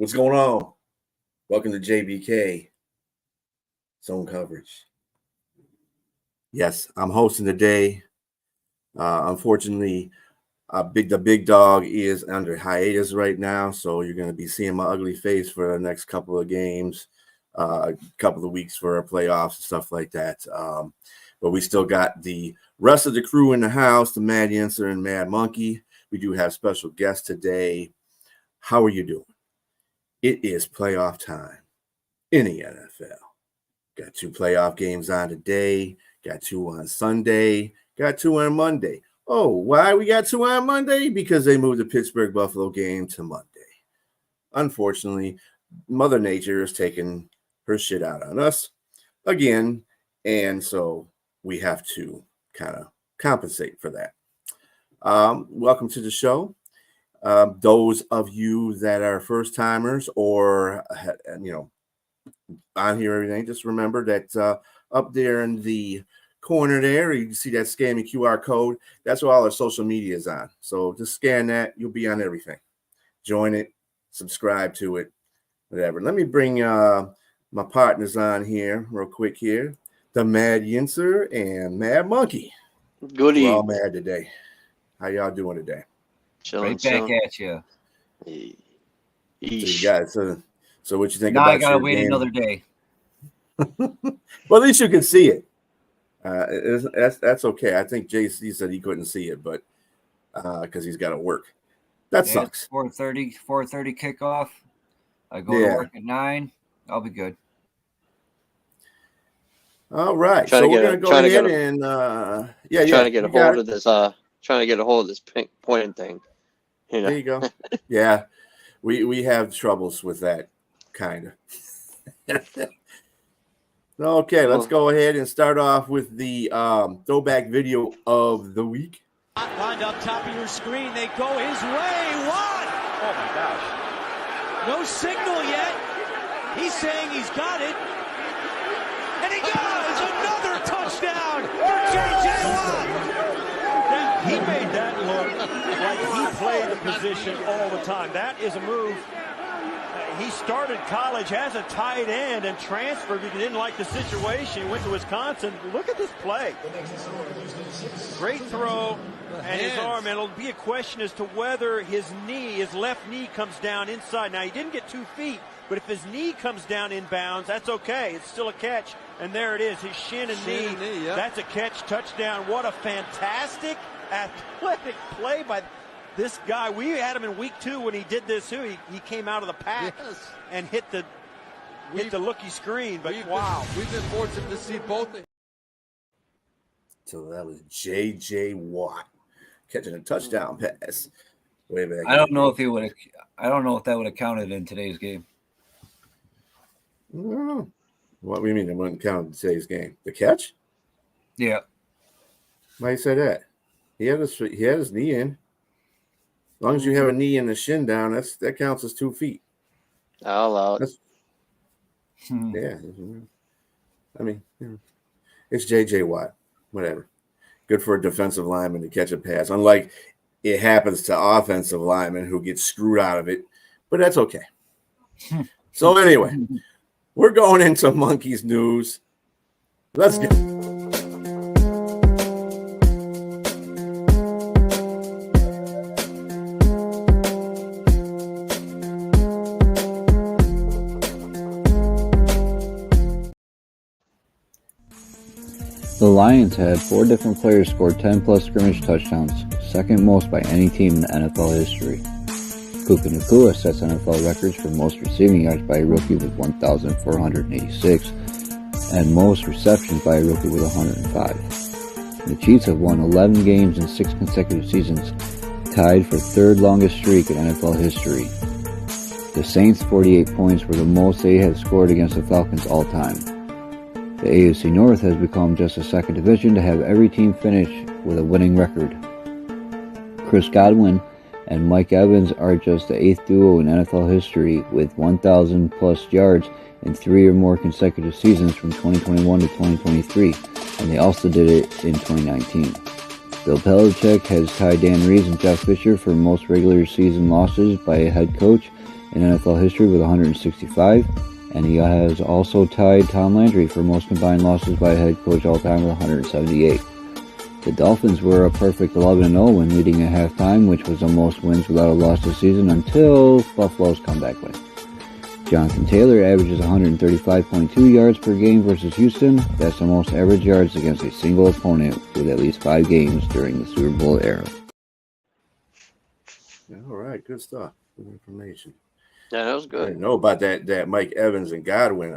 What's going on? Welcome to JBK Zone Coverage. Yes, I'm hosting today. Unfortunately, the big dog is under hiatus right now, so you're going to be seeing my ugly face for the next couple of games, couple of weeks for our playoffs and stuff like that. But we still got the rest of the crew in the house, the Mad Yancer and Mad Monkey. We do have special guests today. How are you doing? It is playoff time in the NFL. Got 2 playoff games on today. Got 2 on Sunday. Got 2 on Monday. Oh, why we got 2 on Monday? Because they moved the Pittsburgh-Buffalo game to Monday. Unfortunately, Mother Nature is taking her shit out on us again, and so we have to kind of compensate for that. Welcome to the show. Those of you that are first timers or on here, everything, just remember that up there in the corner there, you can see that scan the QR code. That's where all our social media is on. So just scan that. You'll be on everything. Join it, subscribe to it, whatever. Let me bring my partners on here real quick here. The Mad Yancer and Mad Monkey. Good evening. We're all mad today. How y'all doing today? Right back at you. So what you think now about I gotta your wait game? another day. Well, at least you can see it. That's okay. I think JC said he couldn't see it, but because he's got to work. That sucks. 4:30 kickoff. I go to work at 9. I'll be good. All right. So we're gonna go ahead and trying to get a hold of this. Trying to get a hold of this pointing thing. You know? There you go. Yeah, we have troubles with that kind of. Okay, let's go ahead and start off with the throwback video of the week. Lined up top of your screen, they go his way. What? Oh my gosh! No signal yet. He's saying he's got it, and he does another touchdown for J.J. Watt. He made that look like he played the position all the time. That is a move. He started college as a tight end and transferred because he didn't like the situation. Went to Wisconsin. Look at this play. Great throw and his arm. And it'll be a question as to whether his left knee comes down inside. Now, he didn't get 2 feet, but if his knee comes down inbounds, that's okay. It's still a catch. And there it is, his shin and knee. Yep. That's a catch, touchdown. What a fantastic athletic play by this guy. We had him in week 2 when he did this too. He came out of the pack and hit the looky screen. But wow, we've been fortunate to see both. So that was J.J. Watt catching a touchdown pass. Way back. I don't know if that would have counted in today's game. What do you mean it wouldn't count in today's game? The catch? Yeah. Why you say that? He had his knee in. As long as you have a knee and a shin down, that counts as 2 feet. I'll allow it. Yeah. I mean, it's J.J. Watt. Whatever. Good for a defensive lineman to catch a pass. Unlike it happens to offensive linemen who get screwed out of it. But that's okay. So anyway, we're going into Monkey's news. Let's go. The Lions had 4 different players score 10-plus scrimmage touchdowns, second most by any team in NFL history. Puka Nacua sets NFL records for most receiving yards by a rookie with 1,486, and most receptions by a rookie with 105. The Chiefs have won 11 games in 6 consecutive seasons, tied for 3rd longest streak in NFL history. The Saints' 48 points were the most they had scored against the Falcons all time. The AFC North has become just a second division to have every team finish with a winning record. Chris Godwin and Mike Evans are just the 8th duo in NFL history with 1,000 plus yards in 3 or more consecutive seasons from 2021 to 2023, and they also did it in 2019. Bill Belichick has tied Dan Reeves and Jeff Fisher for most regular season losses by a head coach, in NFL history with 165, and he has also tied Tom Landry for most combined losses by a head coach all time with 178. The Dolphins were a perfect 11-0 when leading at halftime, which was the most wins without a loss this season until Buffalo's comeback win. Jonathan Taylor averages 135.2 yards per game versus Houston. That's the most average yards against a single opponent with at least 5 games during the Super Bowl era. All right, good stuff. Good information. Yeah, that was I good. didn't know about that Mike Evans and Godwin.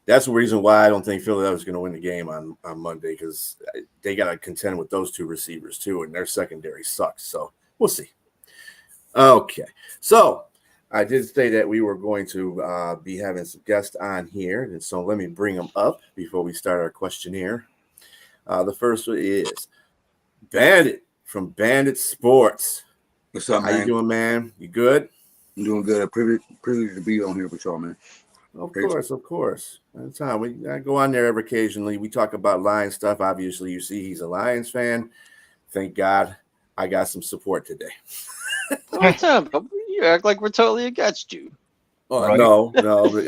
That's the reason why I don't think Philadelphia's going to win the game on Monday, because they got to contend with those two receivers too, and their secondary sucks. So we'll see. Okay, so I did say that we were going to be having some guests on here, and so let me bring them up before we start our questionnaire. The first one is Bandit from BanditSports. What's up, man? How you doing, man? You good? I'm doing good. Privileged to be on here with y'all, man. Of course. Anytime I go on there every occasionally. We talk about Lions stuff. Obviously, you see he's a Lions fan. Thank God I got some support today. You act like we're totally against you. Oh, right? No.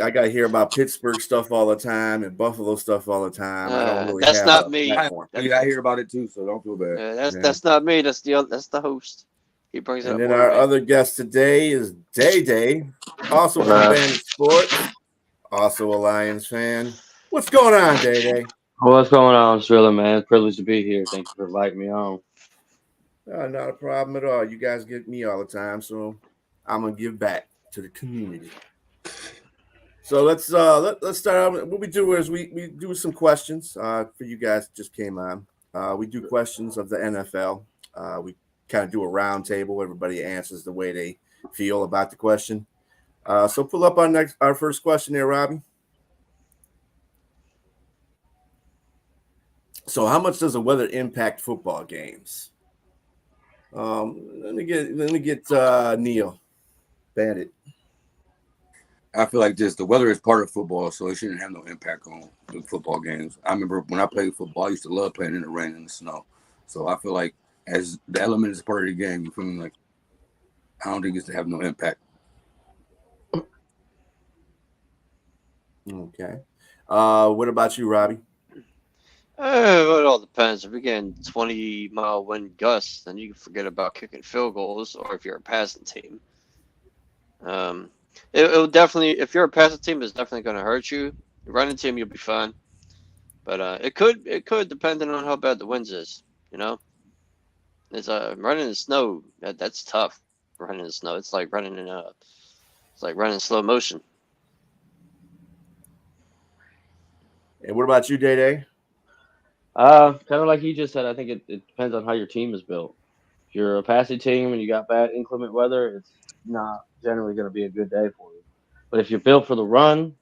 I got to hear about Pittsburgh stuff all the time and Buffalo stuff all the time. I don't really that's have not me. I hear about it too, so don't feel bad. That's not me. That's the host. He brings and up. then our other guest today is DaeDae, also from BanditSports, also a Lions fan. What's going on, DaeDae? What's going on, StreamYard, man? Privileged to be here. Thank you for inviting me on. Not a problem at all. You guys get me all the time, so I'm gonna give back to the community. So let's start out. What we do is we do some questions for you guys that just came on. We do questions of the NFL. We kind of do a round table. Everybody answers the way they feel about the question. So pull up our first question there, Robbie. So how much does the weather impact football games? Let me get Neil, Bandit. I feel like the weather is part of football, so it shouldn't have no impact on the football games. I remember when I played football, I used to love playing in the rain and the snow. So I feel like as the element is part of the game, you feel me? Like, I don't think it's to have no impact. Okay. What about you, Robbie? Well, it all depends. If you're getting 20-mile wind gusts, then you can forget about kicking field goals, or if you're a passing team. It'll definitely, if you're a passing team, it's definitely going to hurt you. The running team, you'll be fine. But it could depending on how bad the winds is, you know? It's running in snow, that's tough. Running in snow. It's like running in slow motion. And what about you, DaeDae? Kind of like you just said, I think it depends on how your team is built. If you're a passing team and you got bad inclement weather, it's not generally going to be a good day for you. But if you're built for the run,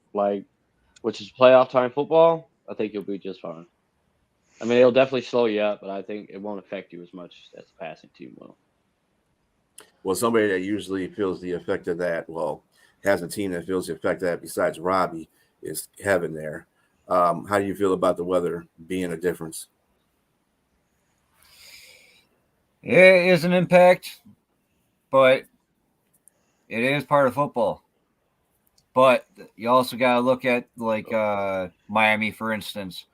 which is playoff time football, I think you'll be just fine. I mean, it'll definitely slow you up, but I think it won't affect you as much as the passing team will. Well, somebody that usually feels the effect of that, has a team that feels the effect of that besides Robbie, is Kevin there. How do you feel about the weather being a difference? It is an impact, but it is part of football. But you also got to look at Miami, for instance.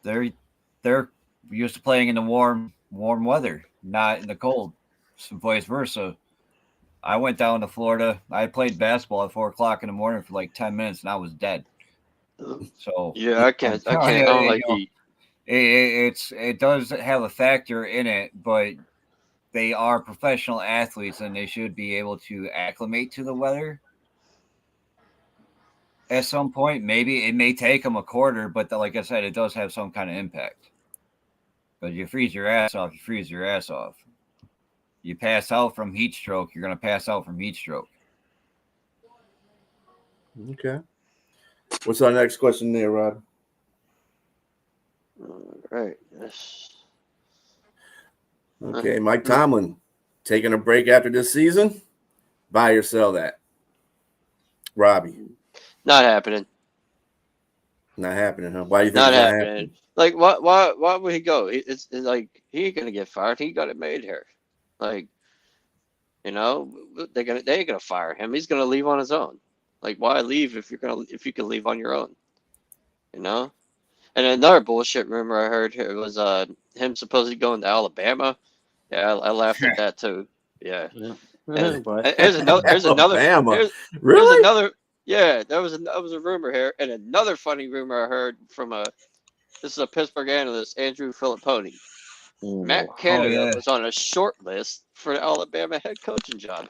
They're used to playing in the warm weather, not in the cold. So vice versa. I went down to Florida. I played basketball at 4:00 in the morning for like 10 minutes, and I was dead. So yeah, I can't. I don't like heat. It does have a factor in it, but they are professional athletes, and they should be able to acclimate to the weather. At some point, maybe it may take them a quarter, but like I said, it does have some kind of impact. But you freeze your ass off, you freeze your ass off. You pass out from heat stroke, you're going to pass out from heat stroke. Okay. What's our next question there, Rob? All right. Yes. Okay, Mike Tomlin taking a break after this season. Buy or sell that? Robbie. Not happening. Not happening, huh? Why do you think not it's not happening? happening? Like, why would he go? It's like he ain't gonna get fired. He got it made here. Like, You know, they ain't gonna fire him. He's gonna leave on his own. Like, why leave if you can leave on your own? You know. And another bullshit rumor I heard it was him supposedly going to Alabama. Yeah, I laughed at that too. Yeah. And here's another. Alabama. Here's Really? another. Yeah, there was a rumor here, and another funny rumor I heard from this is a Pittsburgh analyst, Andrew Filipponi. Matt Canada was on a short list for the Alabama head coaching job.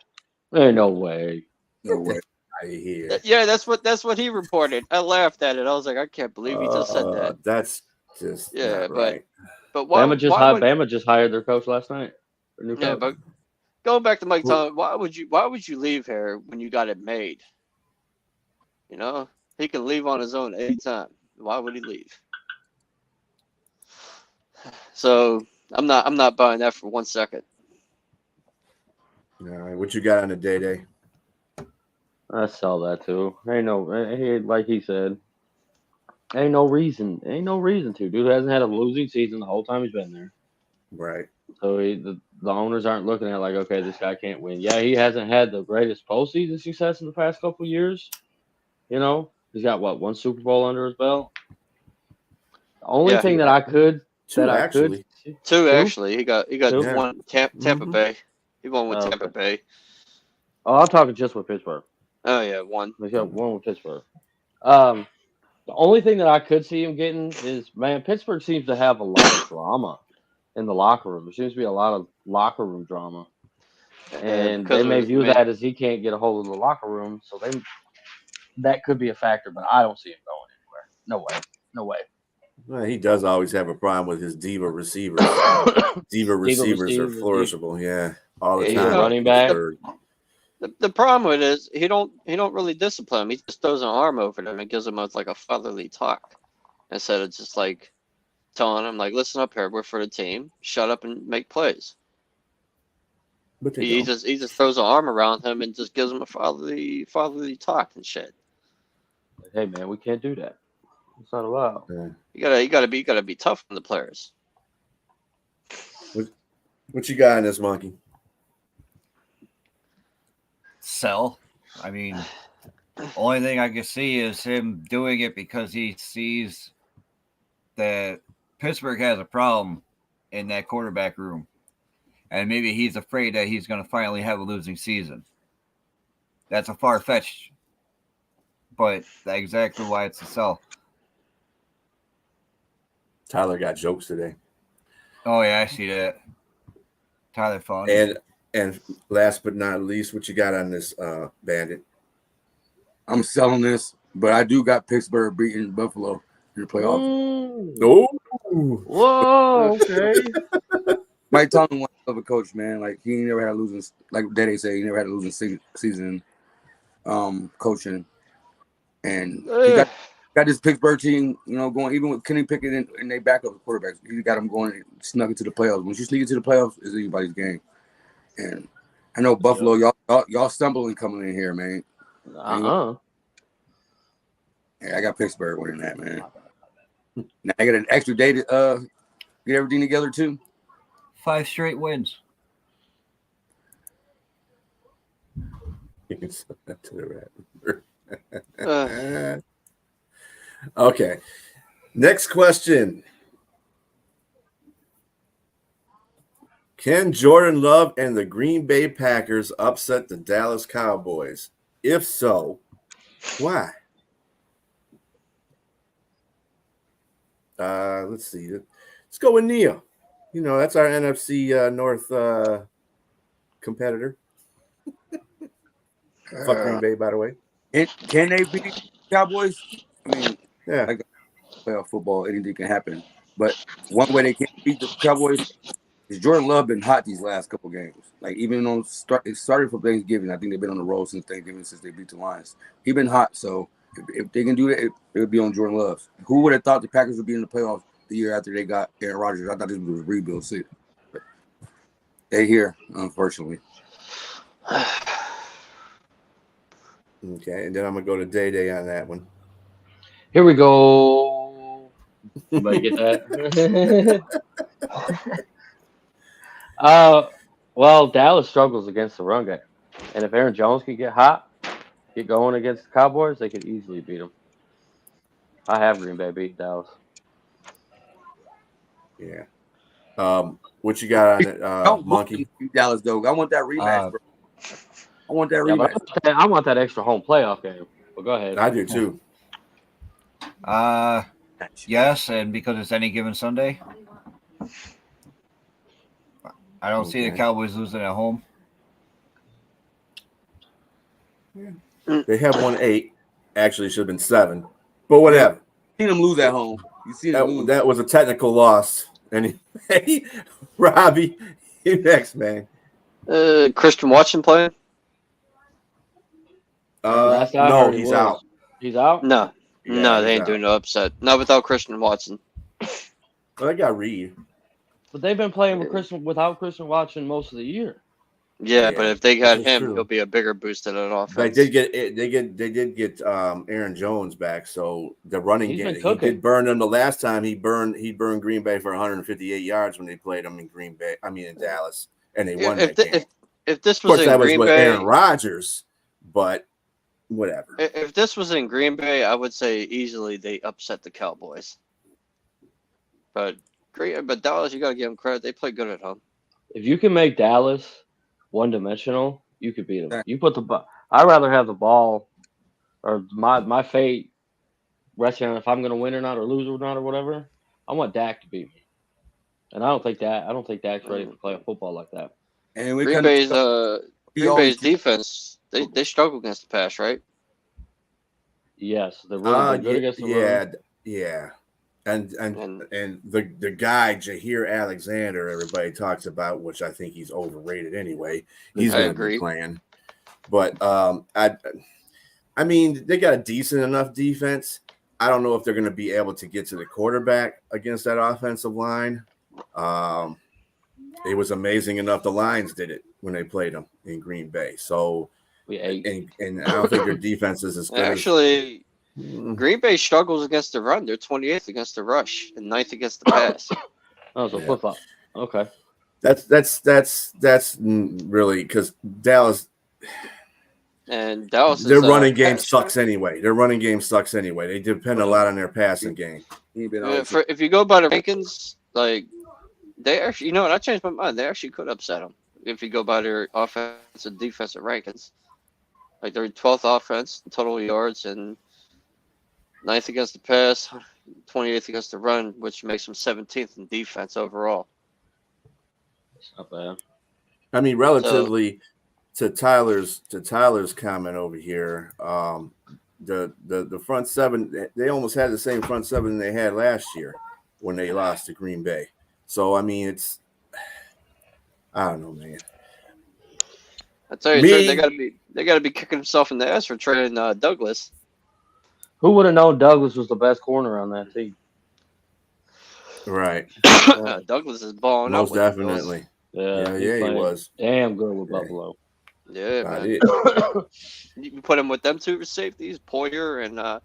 Ain't no way. No way. I hear. Yeah, that's what he reported. I laughed at it. I was like, I can't believe he just said that. That's just Yeah, not right. but why? Bama just hired their coach last night. Their new Yeah, coach. but going back to Mike Tomlin, why would you leave here when you got it made? You know, he can leave on his own anytime. Why would he leave? So I'm not buying that for 1 second. All right, what you got on the DaeDae? I saw that too. Like he said, ain't no reason to. Dude hasn't had a losing season the whole time he's been there. Right. So the owners aren't looking at like, okay, this guy can't win. Yeah, he hasn't had the greatest postseason success in the past couple of years. You know, he's got one Super Bowl under his belt. The only thing that I could Two actually. He got one Tampa Bay. He won with Tampa Bay. Oh, I'm talking just with Pittsburgh. Oh yeah, one. He's got one with Pittsburgh. The only thing that I could see him getting is, man, Pittsburgh seems to have a lot of drama in the locker room. There seems to be a lot of locker room drama. And they may view that as he can't get a hold of the locker room, so that could be a factor, but I don't see him going anywhere. No way. Well, he does always have a problem with his diva receivers. diva receivers are flourishable, yeah, all the time. Running back. The problem with it is he don't really discipline him. He just throws an arm over them and gives them like a fatherly talk instead of just like telling him like, listen up here, we're for the team. Shut up and make plays. But he just throws an arm around him and just gives him a fatherly talk and shit. Hey man, we can't do that. It's not allowed. Yeah. You gotta be tough on the players. What you got in this monkey? Sell. I mean, only thing I can see is him doing it because he sees that Pittsburgh has a problem in that quarterback room. And maybe he's afraid that he's going to finally have a losing season. That's a far-fetched, but that's exactly why it's a sell. Tyler got jokes today. Oh, yeah, I see that. Tyler phone. And last but not least, what you got on this Bandit? I'm selling this, but I do got Pittsburgh beating Buffalo in the playoffs. Oh, whoa, okay. Mike Tomlin was a coach, man. Like he never had a losing, like DaeDae said, he never had a losing season coaching, and he got this Pittsburgh team, you know, going even with Kenny Pickett and they backup quarterbacks. He got them going, snuck into the playoffs. Once you sneak into the playoffs, it's anybody's game. And I know Buffalo, y'all stumbling coming in here, man. Yeah, I got Pittsburgh winning that, man. Now I got an extra day to get everything together too. 5 straight wins. You can send that to the rat. Okay. Next question. Can Jordan Love and the Green Bay Packers upset the Dallas Cowboys? If so, why? Let's see. Let's go with Neil. You know, that's our NFC North competitor. Fuck Green Bay, by the way. Can they beat Cowboys? I mean, yeah, like playoff football, anything can happen. But one way they can't beat the Cowboys is Jordan Love been hot these last couple games. Like even on it started for Thanksgiving. I think they've been on the road since Thanksgiving since they beat the Lions. He's been hot, so if they can do that, it would be on Jordan Love. Who would have thought the Packers would be in the playoffs the year after they got Aaron Rodgers? I thought this was a rebuild season. They here, unfortunately. Okay, and then I'm gonna go to DaeDae on that one. Here we go. Anybody get that? Well, Dallas struggles against the run game, and if Aaron Jones can get hot, get going against the Cowboys, they could easily beat them. I have Green Bay beat Dallas. Yeah. What you got on it, Monkey? Dallas, though. I want that rematch, bro. I want that rematch. But I want that extra home playoff game. But go ahead. I do too. Yes, and because it's any given Sunday, I don't see the Cowboys losing at home. They have won 8. Actually, it should have been 7, but whatever. Seen them lose at home. You see them lose. That was a technical loss. Anyway, Robbie, you next, man. Christian Watson playing? No, he's out. He's out? No. Yeah, No, they ain't out. doing no upset. Not without Christian Watson. Well, I got Reed. But they've been playing without Christian Watson most of the year. Yeah, but if they got that's him, true. he'll be a bigger boost to that offense. They did get Aaron Jones back, so the running He's game been he cooking. did burn them the last time. He burned Green Bay for 158 yards when they played them in Dallas, and they won that game. If this Of course, was in that was Green with Bay, Aaron Rodgers, but whatever. if this was in Green Bay, I would say easily they upset the Cowboys. But Dallas, you got to give them credit. They play good at home. If you can make Dallas one-dimensional, you could beat them. You put I'd rather have the ball or my fate resting on if I'm going to win or not or lose or not or whatever. I want Dak to beat me, and I don't think Dak's ready to play football like that. And we Green Bay's defense, they struggle against the pass, right? Yes, they're really good against the run. Yeah. And the guy Jair Alexander, everybody talks about, which I think he's overrated anyway. He's going to be playing, but I mean, they got a decent enough defense. I don't know if they're going to be able to get to the quarterback against that offensive line. It was amazing enough the Lions did it when they played them in Green Bay. So, and I don't think their defense is as good. Actually, Green Bay struggles against the run. They're 28th against the rush and 9th against the pass. Oh, so flip-flop. Okay. That's really because Dallas. And Dallas, their running game sucks anyway. They depend a lot on their passing game. If you go by the rankings, like they actually, you know what? I changed my mind. They actually could upset them if you go by their offensive and defensive rankings. Like they're 12th offense in total yards and 9th against the pass, 28th against the run, which makes them 17th in defense overall. It's not bad. I mean, relatively to Tyler's comment over here, the front seven, they almost had the same front seven they had last year when they lost to Green Bay. So I mean, I don't know, man. I tell you, they gotta be kicking themselves in the ass for trading Douglas. Who would have known Douglas was the best corner on that team? Right. Douglas is balling Most up. definitely. Yeah, he was. Damn good with Buffalo. Yeah, man. You put him with them two safeties, Poyer and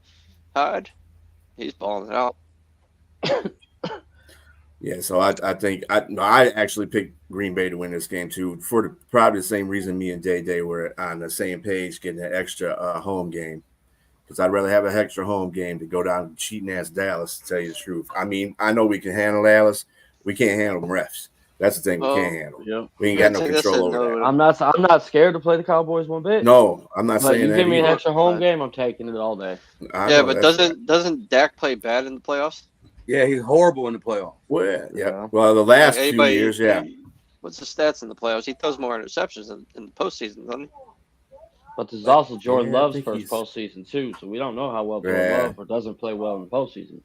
Hyde. He's balling out. Yeah, so I think I actually picked Green Bay to win this game too for probably the same reason me and DaeDae were on the same page, getting an extra home game. Because I'd rather have an extra home game to go down to cheating ass Dallas, to tell you the truth. I mean, I know we can handle Dallas. We can't handle them refs. That's the thing we can't handle. Yep. We ain't got no control over that. I'm not scared to play the Cowboys one bit. No, I'm not saying you that. Give me either. an extra home game, I'm taking it all day. Yeah, but doesn't Dak play bad in the playoffs? Yeah, he's horrible in the playoffs. Well, yeah. Well, the last few years, yeah. What's the stats in the playoffs? He throws more interceptions in the postseason, doesn't he? But this is also Jordan Love's first postseason too, so we don't know how well Jordan Love or doesn't play well in the postseason.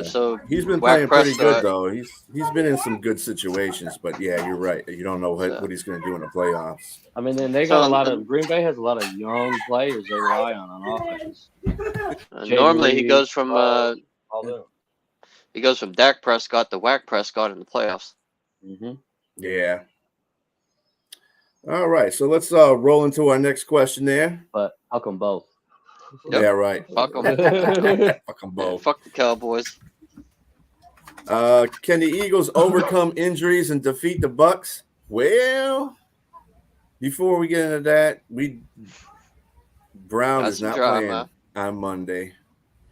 So he's been playing pretty good though. He's been in some good situations, but yeah, you're right. You don't know what he's going to do in the playoffs. I mean, then they got a lot of Green Bay has a lot of young players they rely on offense. Normally, he goes from Dak Prescott to Whack Prescott in the playoffs. Mm-hmm. Yeah. All right, so let's roll into our next question there. But how come both? Yep. Yeah, right. Fuck them. Fuck them both. Fuck the Cowboys. Can the Eagles overcome injuries and defeat the Bucks? Well, before we get into that, Brown Got is some not drama. playing on Monday.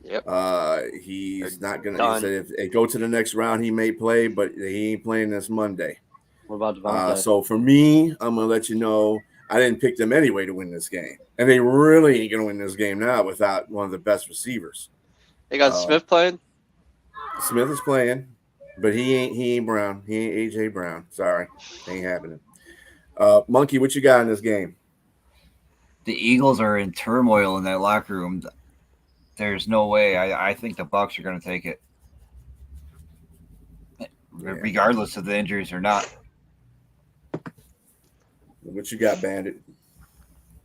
Yep. He's not gonna. Done. He said if they go to the next round, he may play, but he ain't playing this Monday. What about Devontae? So for me, I'm gonna let you know I didn't pick them anyway to win this game, and they really ain't gonna win this game now without one of the best receivers. They got Smith playing. Smith is playing, but he ain't Brown. He ain't AJ Brown. Sorry, ain't happening. Monkey, what you got in this game? The Eagles are in turmoil in that locker room. There's no way. I think the Bucs are going to take it, regardless of the injuries or not. What you got, Bandit?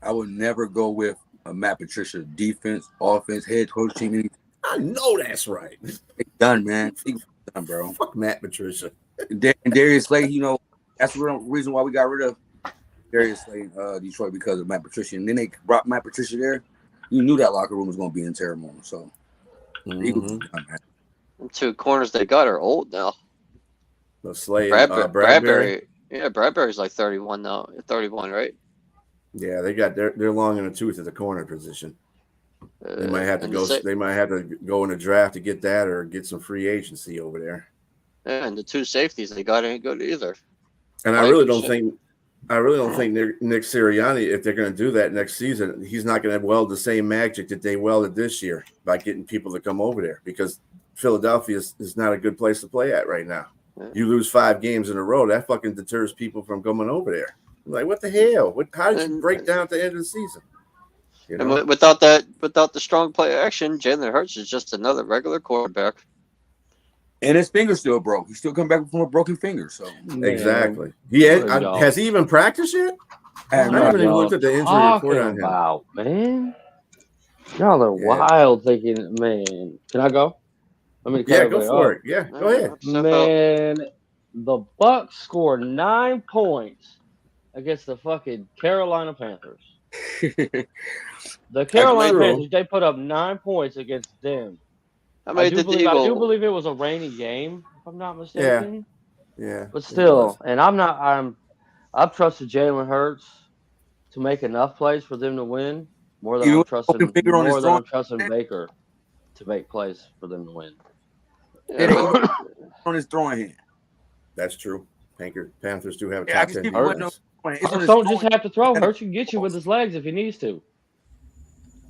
I would never go with a Matt Patricia defense, offense, head coach team. I know that's right. It's done, man. It's done, bro. Fuck Matt Patricia. And Darius Slay, that's the real reason why we got rid of Darius Slay in Detroit, because of Matt Patricia. And then they brought Matt Patricia there. You knew that locker room was going to be in turmoil. So, Eagles done, man. The 2 corners they got are old now. The Slay, Bradbury. Yeah, Bradbury's like 31 now. 31, right? Yeah, they're long in the tooth at the corner position. They might have to go. They might have to go in a draft to get that, or get some free agency over there. Yeah, and the 2 safeties they got ain't good either. And I really don't think Nick Sirianni, if they're going to do that next season, he's not going to weld the same magic that they welded this year by getting people to come over there, because Philadelphia is not a good place to play at right now. Yeah. You lose 5 games in a row, that fucking deters people from coming over there. Like, what the hell? How did you break down at the end of the season? You know? And without the strong play action, Jalen Hurts is just another regular quarterback. And his finger's still broke. He's still coming back from a broken finger. So exactly. Has he even practiced yet? I haven't even looked at the injury report on him. Wow, man. Y'all are wild thinking, man. Can I go? Go for it. Yeah, go ahead. Man, the Bucs scored 9 points against the fucking Carolina Panthers. The Carolina Panthers, they put up 9 points against them. I do believe it was a rainy game, if I'm not mistaken. Yeah. But still, and I've trusted Jalen Hurts to make enough plays for them to win more than I'm trusting Baker to make plays for them to win. On his throwing hand. That's true. Panthers do have a top 10 defense. Hurts don't just have to throw. Hurts can get you with his legs if he needs to.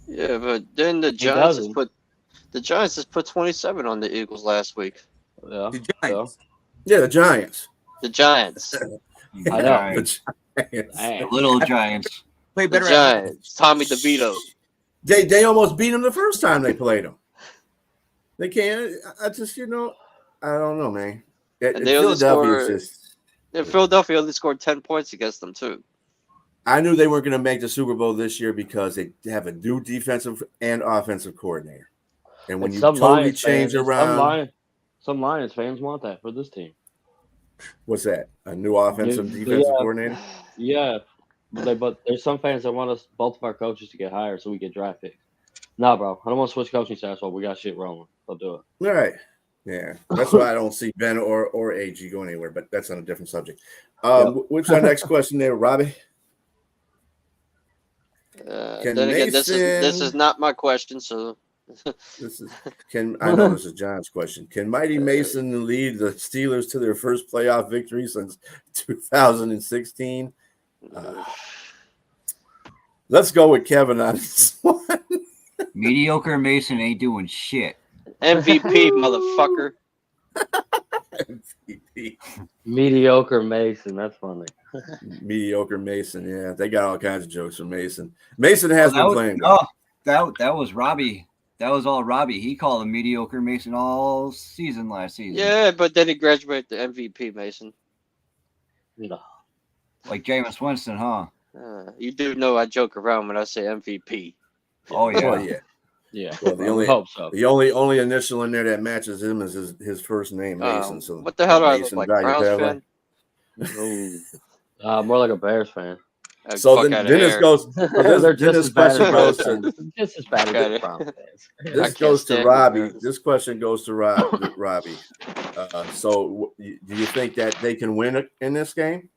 Yeah, but then the Giants has put 27 on the Eagles last week. Yeah, the Giants. Yeah, the Giants. The Giants. I know. The little Giants. Play better. The Giants. Tommy DeVito. They almost beat them the first time they played them. They can't. I don't know, man. Philadelphia only scored 10 points against them too. I knew they weren't going to make the Super Bowl this year because they have a new defensive and offensive coordinator. And when you totally change around, some Lions fans want that for this team. What's that? A new offensive defensive coordinator? Yeah, but there's some fans that want us, both of our coaches, to get hired so we get draft picks. Nah, bro, I don't want to switch coaching staffs. Well, we got shit rolling. They'll do it. All right. Yeah, that's why I don't see Ben or AG going anywhere. But that's on a different subject. What's our next question there, Robbie? Then again, this is not my question. So I know this is John's question. Can Mighty Mason lead the Steelers to their first playoff victory since 2016? Let's go with Kevin on this one. Mediocre Mason ain't doing shit. MVP, motherfucker. MVP. Mediocre Mason. That's funny. Mediocre Mason. Yeah, they got all kinds of jokes from Mason. Mason has been playing well. That was Robbie. That was all Robbie. He called him mediocre Mason all season last season. Yeah, but then he graduated to MVP Mason. No. Like Jameis Winston, huh? You do know I joke around when I say MVP. Oh yeah. Oh, yeah. Yeah. Well, the only initial in there that matches him is his first name, Mason. So what the hell do I look like? Browns fan? More like a Bears fan. So then this goes. This question goes to just as bad as Browns fans. This goes to Robbie. This question goes to Robbie. So do you think that they can win in this game?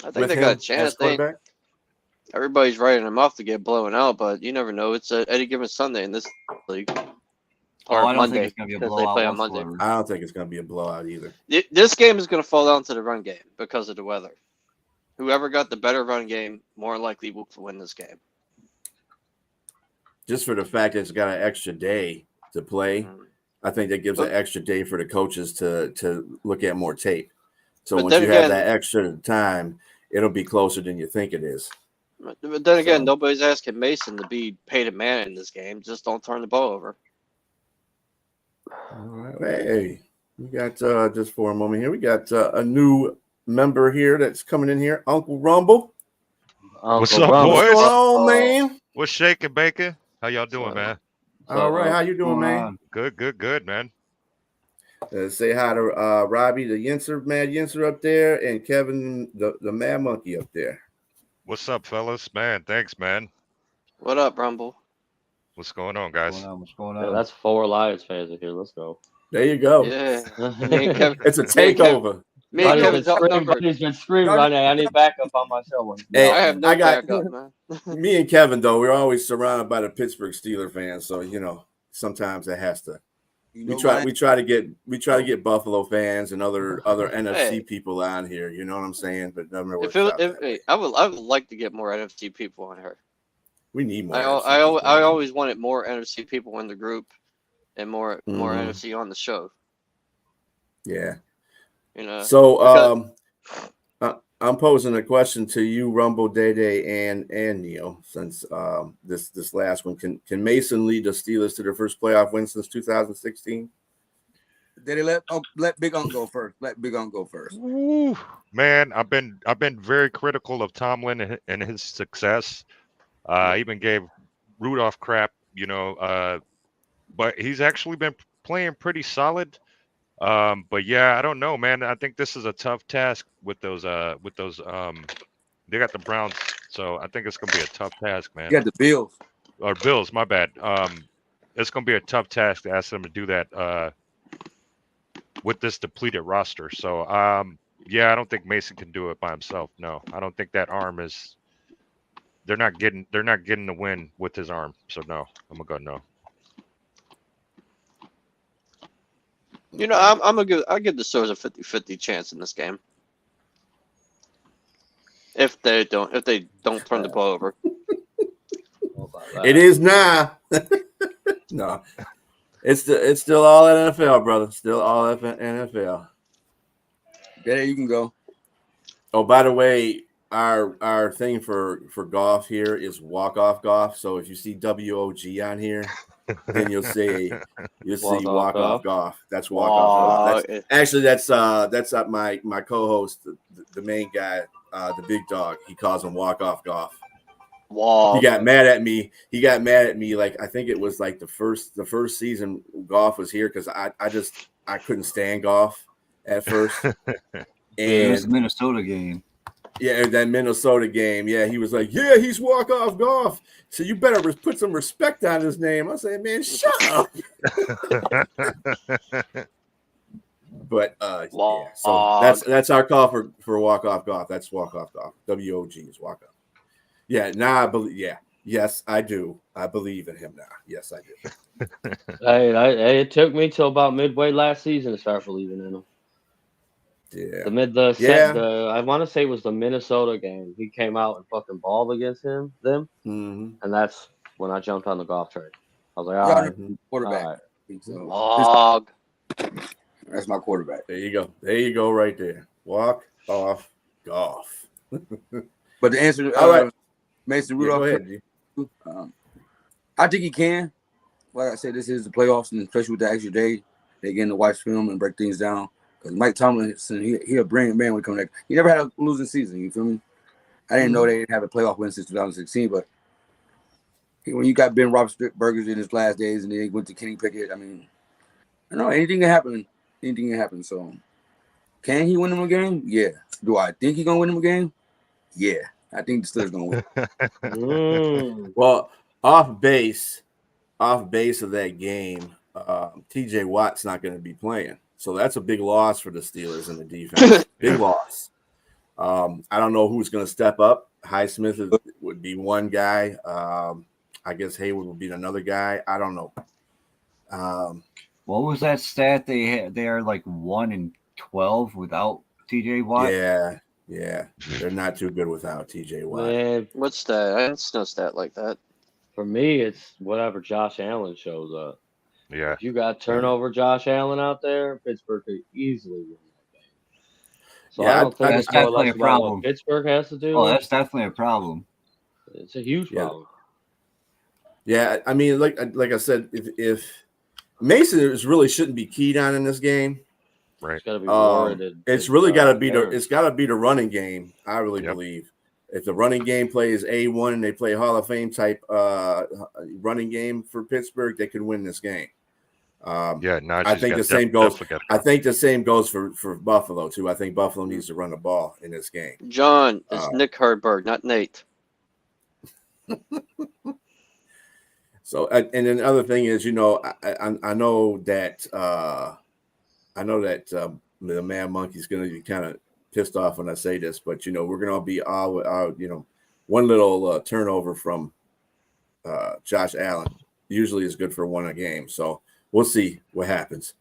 I think with they him got a as chance. quarterback? Everybody's writing them off to get blown out, but you never know. It's any given Sunday in this league. Or I don't think Monday, it's going to be a because they blowout play on Monday. whatsoever. I don't think it's going to be a blowout either. This game is going to fall down to the run game because of the weather. Whoever got the better run game more likely will win this game. Just for the fact that it's got an extra day to play, I think that gives an extra day for the coaches to look at more tape. So But once then you again- have that extra time, it'll be closer than you think it is. But then again, So- nobody's asking Mason to be paid a man in this game. Just don't turn the ball over. All right. Hey, we got just for a moment here, we got a new member here that's coming in here, Uncle Rumble. What's Uncle up, Rumble. What's boys? going on, man? What's shaking, bacon? How y'all doing, man? All right, how you doing, Going man? on? Good, man. Say hi to Robbie, the Mad Yinser up there, and Kevin, the Mad Monkey up there. What's up, fellas? Man, thanks, man. What up, Rumble? What's going on, What's guys? going on? What's going Yeah, on? that's 4 Lions fans in here. Let's go. There you go. Yeah. Me and Kevin, It's a me and Kevin- takeover. me and Buddy's Kevin's outnumbered. been screaming right now. I need backup on my show. One. Hey, I have no I got- backup, man. Me and Kevin, though, we're always surrounded by the Pittsburgh Steelers fans, so sometimes it has to. We try to get Buffalo fans and other NFC people on here. You know what I'm saying? But never works out that way. I would like to get more NFC people on here. We need more. I NFC people, man. always wanted more NFC people in the group and more Mhm. NFC on the show. Yeah. You know. So I'm posing a question to you, Rumble, DaeDae, and Neil. Since this last one, can Mason lead the Steelers to their first playoff win since 2016? Did they let Big Unc go first? Let Big Unc go first. Woo. Man, I've been very critical of Tomlin and his success. I even gave Rudolph crap, but he's actually been playing pretty solid. But yeah, I don't know, man. I think this is a tough task with those they got the Browns, so I think it's gonna be a tough task, man. You got the Bills. Or Bills, my bad. It's gonna be a tough task to ask them to do that with this depleted roster. So yeah, I don't think Mason can do it by himself. No, I don't think that arm is. They're not getting the win with his arm. So no, I'm gonna go no. I'll give the Steelers a 50-50 chance in this game. If they don't turn the ball over. It is now. No, it's still all NFL, brother. Still all NFL. There you can go. Oh, by the way, our thing for golf here is walk-off golf. So if you see WOG on here, then you'll see walk-off golf. That's walk-off golf. That's my co-host, the main guy, the big dog. He calls him walk-off golf. Wow. He got mad at me. Like I think it was like the first season golf was here because I couldn't stand golf at first. It was the And Minnesota game. yeah, that Minnesota game. Yeah, he was like, yeah, he's walk-off golf. So you better put some respect on his name. I say, man, shut up. But yeah, so that's our call for walk-off golf. That's walk-off golf. WOG is walk-off. Yeah, now I believe. Yeah, yes, I do. I believe in him now. Yes, I do. Hey, it took me till about midway last season to start believing in him. Yeah. I want to say it was the Minnesota game. He came out and fucking balled against them, Mm-hmm. and that's when I jumped on the golf train. I was like, Y'all all right, need quarterback. all right. So, Log. that's my quarterback. There you go. There you go. Right there. Walk off golf. But to answer, All right. Mason Yeah, go Rudolph, ahead, G. I think he can. Like I said, this is the playoffs, and especially with the extra day, they getting to watch film and break things down. Because Mike Tomlinson, he a brilliant man when he comes back. He never had a losing season. You feel me? I didn't know they didn't have a playoff win since 2016, but when you got Ben Roethlisberger in his last days, and then he went to Kenny Pickett, I mean, I don't know, anything can happen. Anything can happen. So, can he win him a game? Yeah. Do I think he's gonna win him a game? Yeah. I think the Steelers gonna win. Well, off base of that game, TJ Watt's not going to be playing. So that's a big loss for the Steelers in the defense. Big loss. I don't know who's going to step up. Highsmith would be one guy. I guess Hayward would be another guy. I don't know. What was that stat they had? They are like 1-12 without TJ Watt. Yeah, they're not too good without TJ Watt. Man, What's that? It's no stat like that. for me, it's whatever Josh Allen shows up. Yeah. If you got turnover Josh Allen out there, Pittsburgh could easily win that game. So Yeah, I don't think that's it's more or definitely less a about problem. what Pittsburgh has to do. Oh, that's definitely a problem. It's a huge Yeah. problem. Yeah, I mean, like I said, if Mason really shouldn't be keyed on in this game. Right. It's got to be warranted. It's really got to be Lawrence. the running game. I really believe if the running game plays A1 and they play Hall of Fame type running game for Pittsburgh, they could win this game. I think the same goes. I think the same goes for Buffalo too. I think Buffalo needs to run the ball in this game. John, it's Nick Herdberg, not Nate. So, and then the other thing is, I know that the Man Monkey's going to be kind of pissed off when I say this, but we're going to be all one little turnover from Josh Allen usually is good for one a game. So we'll see what happens.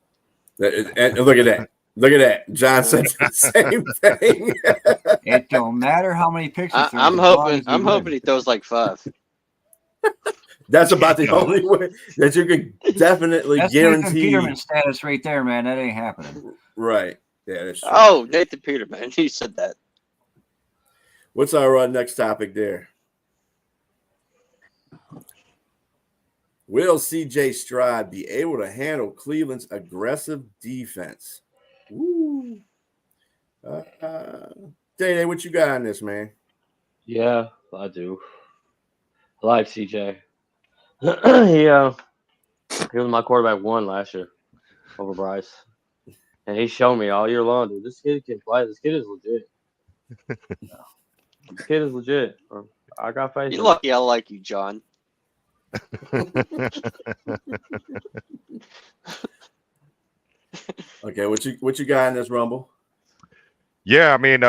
And look at that. Look at that. John said the same thing. It don't matter how many picks. I'm hoping he throws like 5. That's about the only way that you can definitely guarantee. Peterman status right there, man. That ain't happening. Right. Yeah. That's true. Oh, Nathan Peterman. He said that. What's our next topic there? Will C.J. Stroud be able to handle Cleveland's aggressive defense? Woo. DaeDae, what you got on this, man? Yeah, I do. I like CJ. He was my quarterback 1 last year over Bryce. And he showed me all year long, dude, this kid can play. This kid is legit. This kid is legit. I got faith. You're lucky I like you, John. Okay, what you got in this Rumble? Yeah, I mean,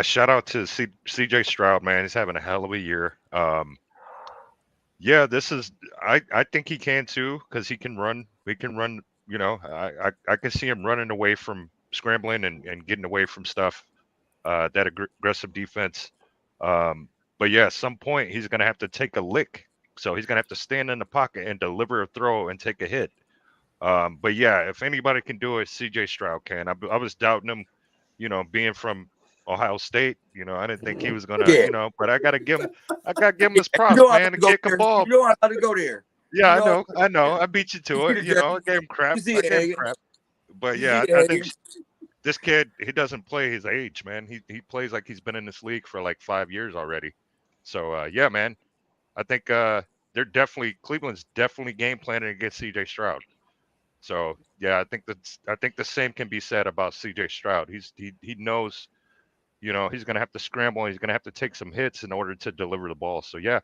shout out to CJ Stroud, man. He's having a hell of a year. Yeah, this is I think he can too, because he can run. He can run, I can see him running away from scrambling and getting away from stuff. That aggressive defense. But yeah, at some point he's gonna have to take a lick. So he's gonna have to stand in the pocket and deliver a throw and take a hit. But yeah, if anybody can do it, CJ Stroud can. I was doubting him, being from Ohio State. I didn't think he was gonna, but I gotta give him his props, man. To kick a ball. You know how to go there. Yeah, I know. I beat you to it. I gave him crap. But yeah, I think this kid, he doesn't play his age, man. He plays like he's been in this league for like 5 years already. So yeah, man. I think Cleveland's definitely game planning against CJ Stroud. So yeah, I think the same can be said about CJ Stroud. He knows, he's gonna have to scramble and he's gonna have to take some hits in order to deliver the ball. So yeah,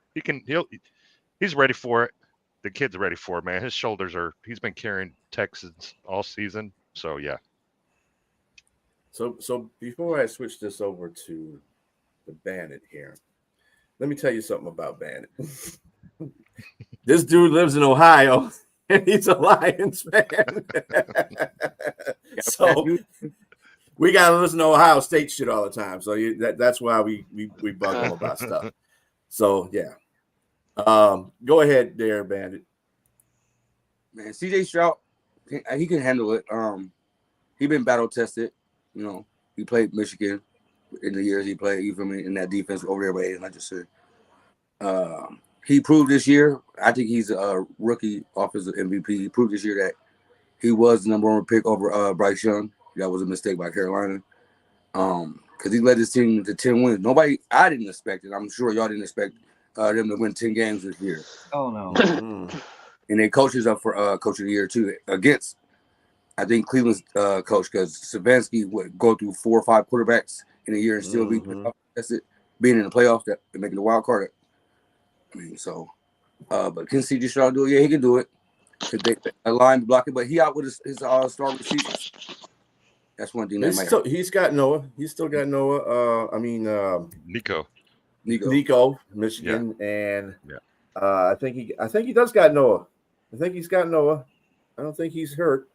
he's ready for it. The kid's ready for it, man. His he's been carrying Texans all season. So yeah. So before I switch this over to the Bandit here, let me tell you something about Bandit. This dude lives in Ohio and he's a Lions fan. So we gotta listen to Ohio State shit all the time. So that's why we bug him about stuff. So yeah. Go ahead there, Bandit. Man, CJ Stroud, he can handle it. He been battle tested. He played Michigan in the years he played, you feel me, in that defense over there by Aiden Hutchinson. He proved this year, I think he's a rookie offensive MVP. He proved this year that he was the #1 pick over Bryce Young. That was a mistake by Carolina. Because he led his team to 10 wins. I didn't expect it. I'm sure y'all didn't expect them to win 10 games this year. Oh, no. And then coaches up for Coach of the Year, too, against, I think, Cleveland's coach, because Stefanski would go through 4 or 5 quarterbacks in a year and still be tested, being in the playoffs, and making the wild card. I mean, so, but can CJ Stroud do it? Yeah, he can do it. A line block it, but he out with his star receivers. That's one thing that might hurt. He's got Noah. He's still got Noah. Nico, Michigan, and I think he does got Noah. I think he's got Noah. I don't think he's hurt.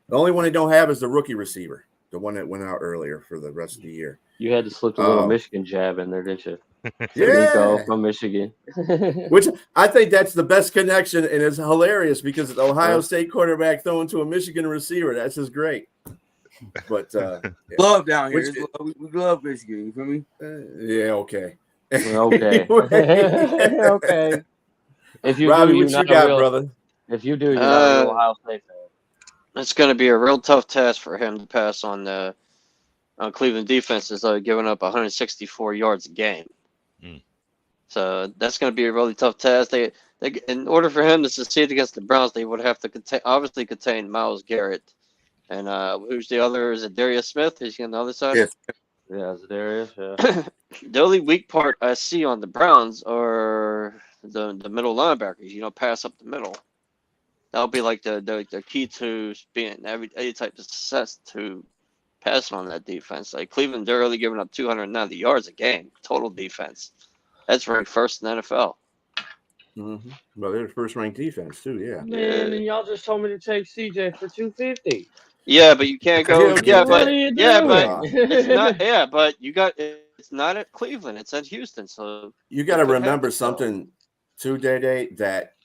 The only one they don't have is the rookie receiver, the one that went out earlier for the rest of the year. You had to slip a little Michigan jab in there, didn't you? Yeah, Nico from Michigan. Which I think that's the best connection, and it's hilarious because the Ohio State quarterback throwing to a Michigan receiver. That's just great. But love down here. We love Michigan. You feel me? Yeah. Okay. Okay. Okay. If you Robbie, do, what you got, brother? If you do, you're not a real Ohio State fan. It's going to be a real tough task for him to pass on the Cleveland defenses, giving up 164 yards a game. So that's going to be a really tough task. They in order for him to succeed against the Browns, they would have to contain Myles Garrett. And who's the other? Is it Darius Smith? He's on the other side? Yes. Yeah, it's Darius. Yeah. The only weak part I see on the Browns are the middle linebackers, pass up the middle. That'll be like the key to being any type of success to passing on that defense. Like Cleveland, they're only giving up 290 yards a game, total defense. That's ranked first in the NFL. Mm-hmm. Well, they're the first-ranked defense too. Yeah. Man, and y'all just told me to take CJ for 250. Yeah, but you can't go. But it's not. Yeah, but it's not at Cleveland. It's at Houston. So you got to remember something too, DaeDae, that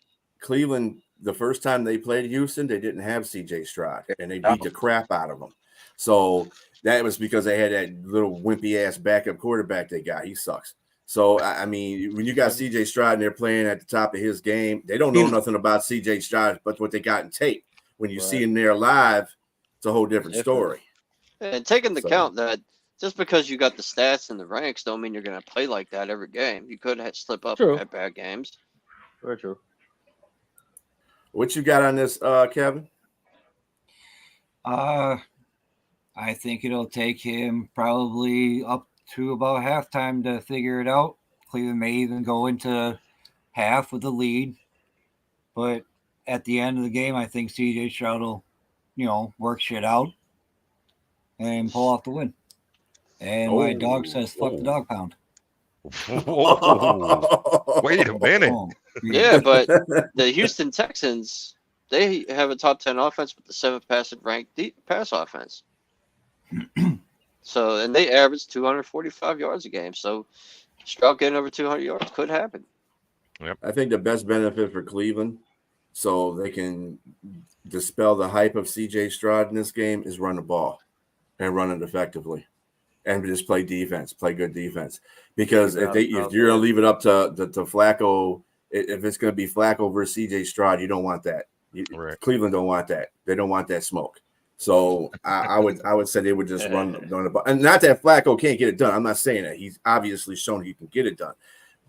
Cleveland, the first time they played Houston, they didn't have CJ Stroud, and they beat the crap out of them. So that was because they had that little wimpy ass backup quarterback they got. He sucks. So I mean, when you got CJ Stroud and they're playing at the top of his game, they don't know nothing about CJ Stroud but what they got in tape. When you see him there live, it's a whole different story. And taking into account that just because you got the stats and the ranks don't mean you're going to play like that every game. You could slip up and have bad games. Very true. What you got on this, Kevin? I think it'll take him probably up to about halftime to figure it out. Cleveland may even go into half with the lead. But at the end of the game, I think CJ Stroud will, work shit out and pull off the win. And my dog says, fuck the dog pound. Wait a minute. Yeah, but the Houston Texans, they have a top 10 offense with the 7th ranked pass offense. So, and they average 245 yards a game. So, Stroud getting over 200 yards could happen. Yep. I think the best benefit for Cleveland, so they can dispel the hype of CJ Stroud in this game, is run the ball and run it effectively, and just play defense, play good defense. Because if you're gonna leave it up to Flacco, if it's gonna be Flacco versus CJ Stroud, you don't want that. Cleveland don't want that. They don't want that smoke. So I would say they would just run the ball, and not that Flacco can't get it done. I'm not saying that. He's obviously shown he can get it done,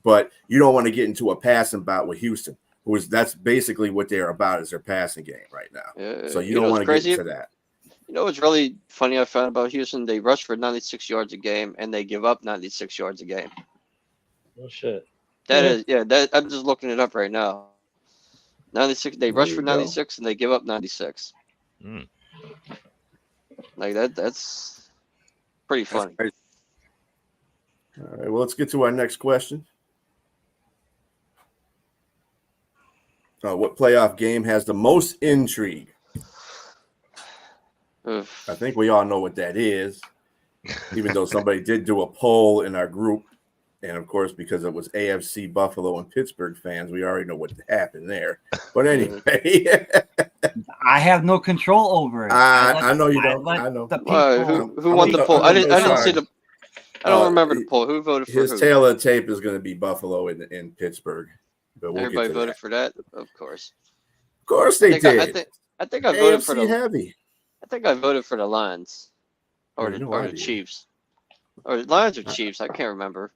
but you don't want to get into a passing bout with Houston, that's basically what they're about, is their passing game right now. So you don't want to get into that. You know what's really funny I found about Houston? They rush for 96 yards a game, and they give up 96 yards a game. Oh shit! That I'm just looking it up right now. 96. They rush for 96, and they give up 96. Like that's pretty funny. All right, well, let's get to our next question. What playoff game has the most intrigue? I think we all know what that is, even though somebody did do a poll in our group. And, of course, because it was AFC Buffalo and Pittsburgh fans, we already know what happened there. But anyway. I have no control over it. I know you don't. I know. Who won the poll? I didn't see the – I don't remember the poll. Who voted for who? His tail of the tape is going to be Buffalo in Pittsburgh. But everybody voted for that? Of course. Of course they did. I think I voted for the – heavy. I think I voted for the Lions or the Chiefs. Or Lions or Chiefs. I can't remember.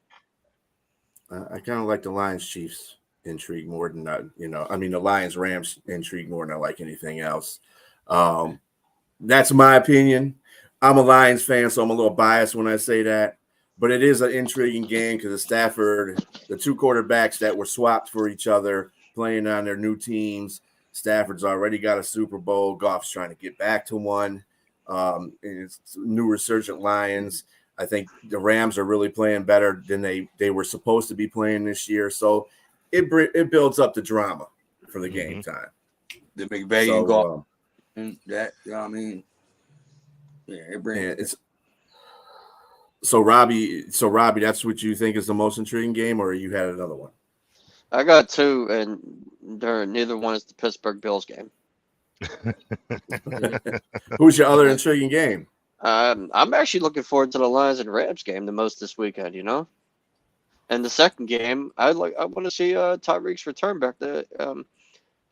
I kind of like the Lions-Chiefs intrigue more than that. I mean, the Lions-Rams intrigue more than I like anything else. That's my opinion. I'm a Lions fan, so I'm a little biased when I say that. But it is an intriguing game because of Stafford, the two quarterbacks that were swapped for each other, playing on their new teams. Stafford's already got a Super Bowl. Goff's trying to get back to one. It's new resurgent Lions. I think the Rams are really playing better than they were supposed to be playing this year. So it builds up the drama for the game time. The McVay So, and golf and that, you know what I mean? Yeah, it brings it's so Robbie, that's what you think is the most intriguing game, or you had another one? I got two, and neither one is the Pittsburgh Bills game. Who's your other intriguing game? I'm actually looking forward to the Lions and Rams game the most this weekend. And the second game, I want to see Tyreek's return back to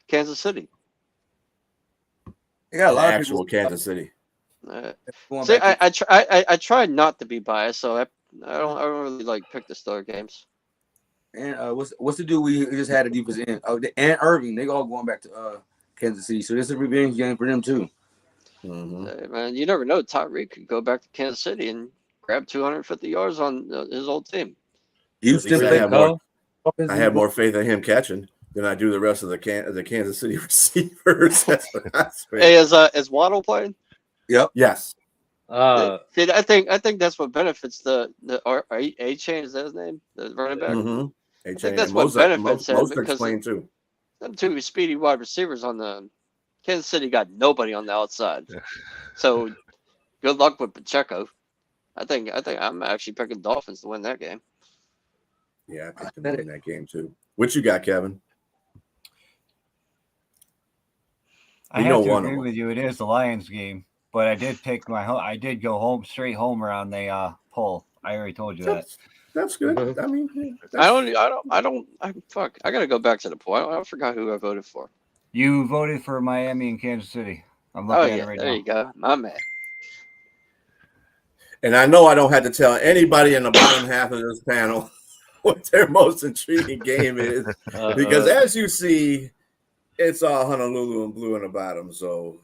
Kansas City. You got a lot of Actual people Kansas City. See, I try not to be biased, so I don't really pick the Steelers games. And what's the dude we just had a defense in? Oh, and Irving, they all going back to Kansas City, so this is a revenge game for them too. Man, you never know. Tyreek could go back to Kansas City and grab 250 yards on his old team. Houston, I have more faith in him catching than I do the rest of the Kansas City receivers. That's what I say. Hey, is Waddle playing? Yep. Yes. I think that's what benefits the A-Chain, is that his name? The running back? I think that's what benefits him because too. Them two speedy wide receivers on the Kansas City got nobody on the outside. So good luck with Pacheco. I think I'm actually picking Dolphins to win that game. Yeah, I picked them to win that game too. What you got, Kevin? I have to agree with you. It is the Lions game, but I did pick I did go straight home around the poll. I already told you that. That's good. I mean, fuck. I gotta go back to the poll. I forgot who I voted for. You voted for Miami and Kansas City. I'm looking at it right now. There you go, my man. And I know I don't have to tell anybody in the bottom half of this panel what their most intriguing game is, because as you see, it's all Honolulu and blue in the bottom. So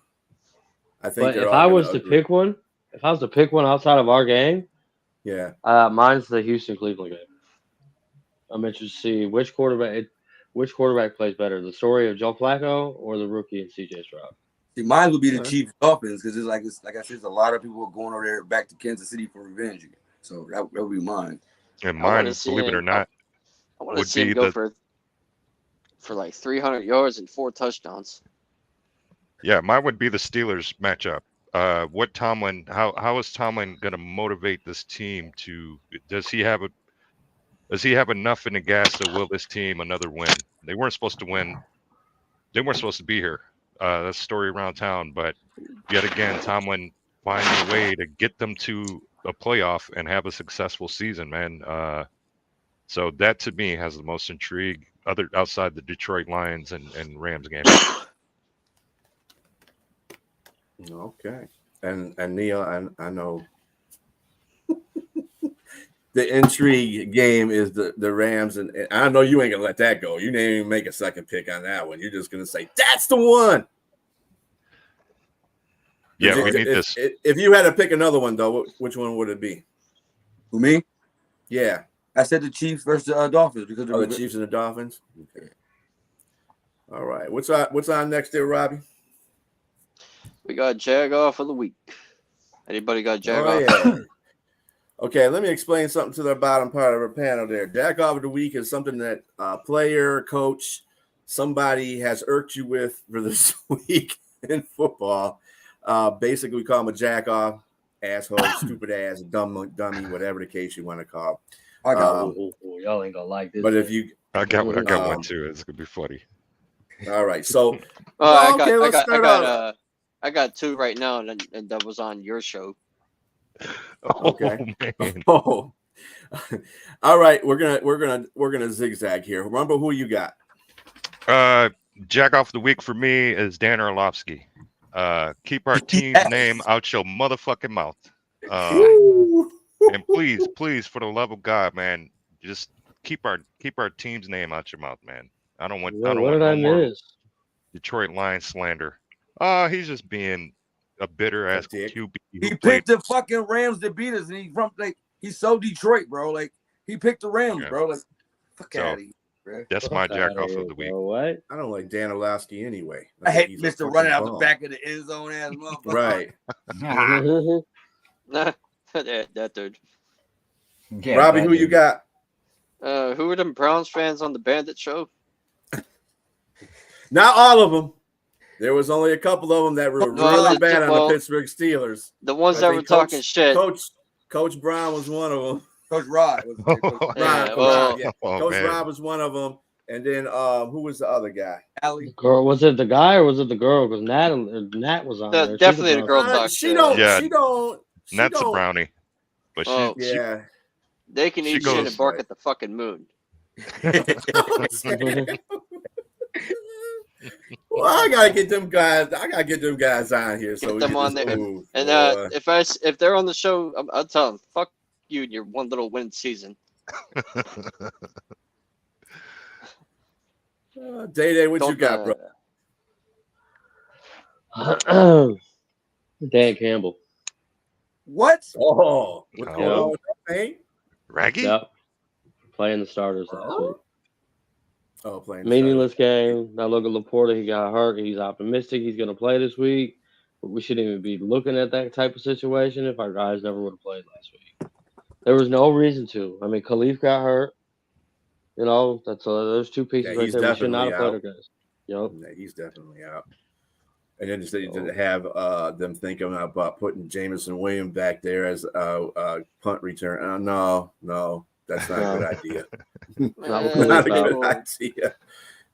I think. But if I was to pick one outside of our game, yeah, mine's the Houston-Cleveland game. I'm interested to see which quarterback plays better, the story of Joe Flacco or the rookie and C.J. Stroud. See, mine would be the Chiefs Dolphins because it's like I said, there's a lot of people going over there back to Kansas City for revenge. So that would be mine. And mine, believe it or not, I want to see him go for like 300 yards and 4 touchdowns. Yeah, mine would be the Steelers matchup. What Tomlin? How is Tomlin going to motivate this team to? Does he have enough in the gas to will this team another win? They weren't supposed to win. They weren't supposed to be here. That's a story around town. But yet again, Tomlin finding a way to get them to a playoff and have a successful season, man. So that to me has the most intrigue, outside the Detroit Lions and Rams game. Okay. And Neil, I know the intrigue game is the Rams, and I know you ain't gonna let that go. You didn't even make a second pick on that one. You're just gonna say that's the one. Yeah, we need this. If you had to pick another one though, which one would it be? Who, me? Yeah, I said the Chiefs versus the Dolphins because the Chiefs and the Dolphins. Okay. All right. What's on next there, Robbie? We got Jag-Off of the week. Anybody got Jag-Off? Yeah. Okay, let me explain something to the bottom part of our panel there. Jag-Off of the week is something that player, coach, somebody has irked you with for this week in football. Basically, we call them a jack-off, asshole, stupid ass, dummy, whatever the case you want to call. I got y'all ain't gonna like this. But if you, I got one too. It's gonna be funny. All right, so I got 2 right now, and that was on your show. Okay. Oh, All right, we're gonna zigzag here. Remember who you got? Jag-Off the week for me is Dan Orlovsky. Keep our team's name out your motherfucking mouth. And please, for the love of God, man, just keep our team's name out your mouth, man. I don't want more Detroit Lions slander. He's just being a bitter ass QB. He picked the fucking Rams to beat us, and he's so Detroit, bro. Like he picked the Rams, bro. Like fuck out of here. bro. That's my jack off of the week. What? I don't like Dan Orlovsky anyway. I hate He's a Mr. fucking running out the bum. back of the end zone ass motherfucker. Right. that dude. Yeah, Robbie, that who you dude. got? Who are them Browns fans on the Bandit show? Not all of them. There was only a couple of them that were really bad on well, the Pittsburgh Steelers. The ones I that were think talking shit. Coach Brown was one of them. Coach Rod. Was Coach man. Rob was one of them. And then who was the other guy? Allie. Girl, was it the guy or was it the girl? Because Nat was on there. Definitely the girl talk She shit. don't. Yeah. She don't. She That's a don't. brownie. But Oh. Yeah. They can She eat shit goes- and bark at the fucking moon. Well, I gotta get them guys. I gotta get them guys on here so Get we them get on this there. moved, And boy. if they're on the show, I'll tell them, fuck you and your one little win season. DaeDae, what you Don't, got, bro? Dan Campbell. What? Oh, what's Oh. going on with that thing? Raggy? Yep. Playing the starters last week. Oh, playing Meaningless game. Now look at Laporta. He got hurt. He's optimistic. He's going to play this week. But we shouldn't even be looking at that type of situation if our guys never would have played last week. There was no reason to. I mean, Khalif got hurt. You know, that's those two pieces Yeah, right he's there. We should not have definitely played our guys. Yep. Yeah, he's definitely out. And then to have them thinking about putting Jameson Williams back there as a punt return. No, that's not a good idea. Not a good idea.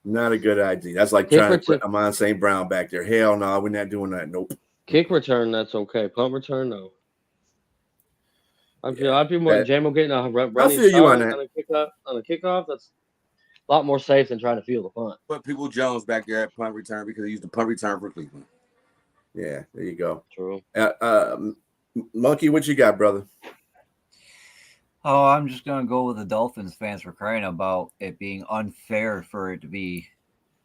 Not a good idea. That's like trying to put Amon St. Brown back there. Hell no, we're not doing that. Nope. Kick return, that's okay. Punt return, no. I'd be more J-Mo getting a running feel you on start on a kickoff. That's a lot more safe than trying to field a punt. Put People Jones back there at punt return because he used the punt return for Cleveland. Yeah, there you go. True. Monkey, what you got, brother? Oh, I'm just going to go with the Dolphins fans for crying about it being unfair for it to be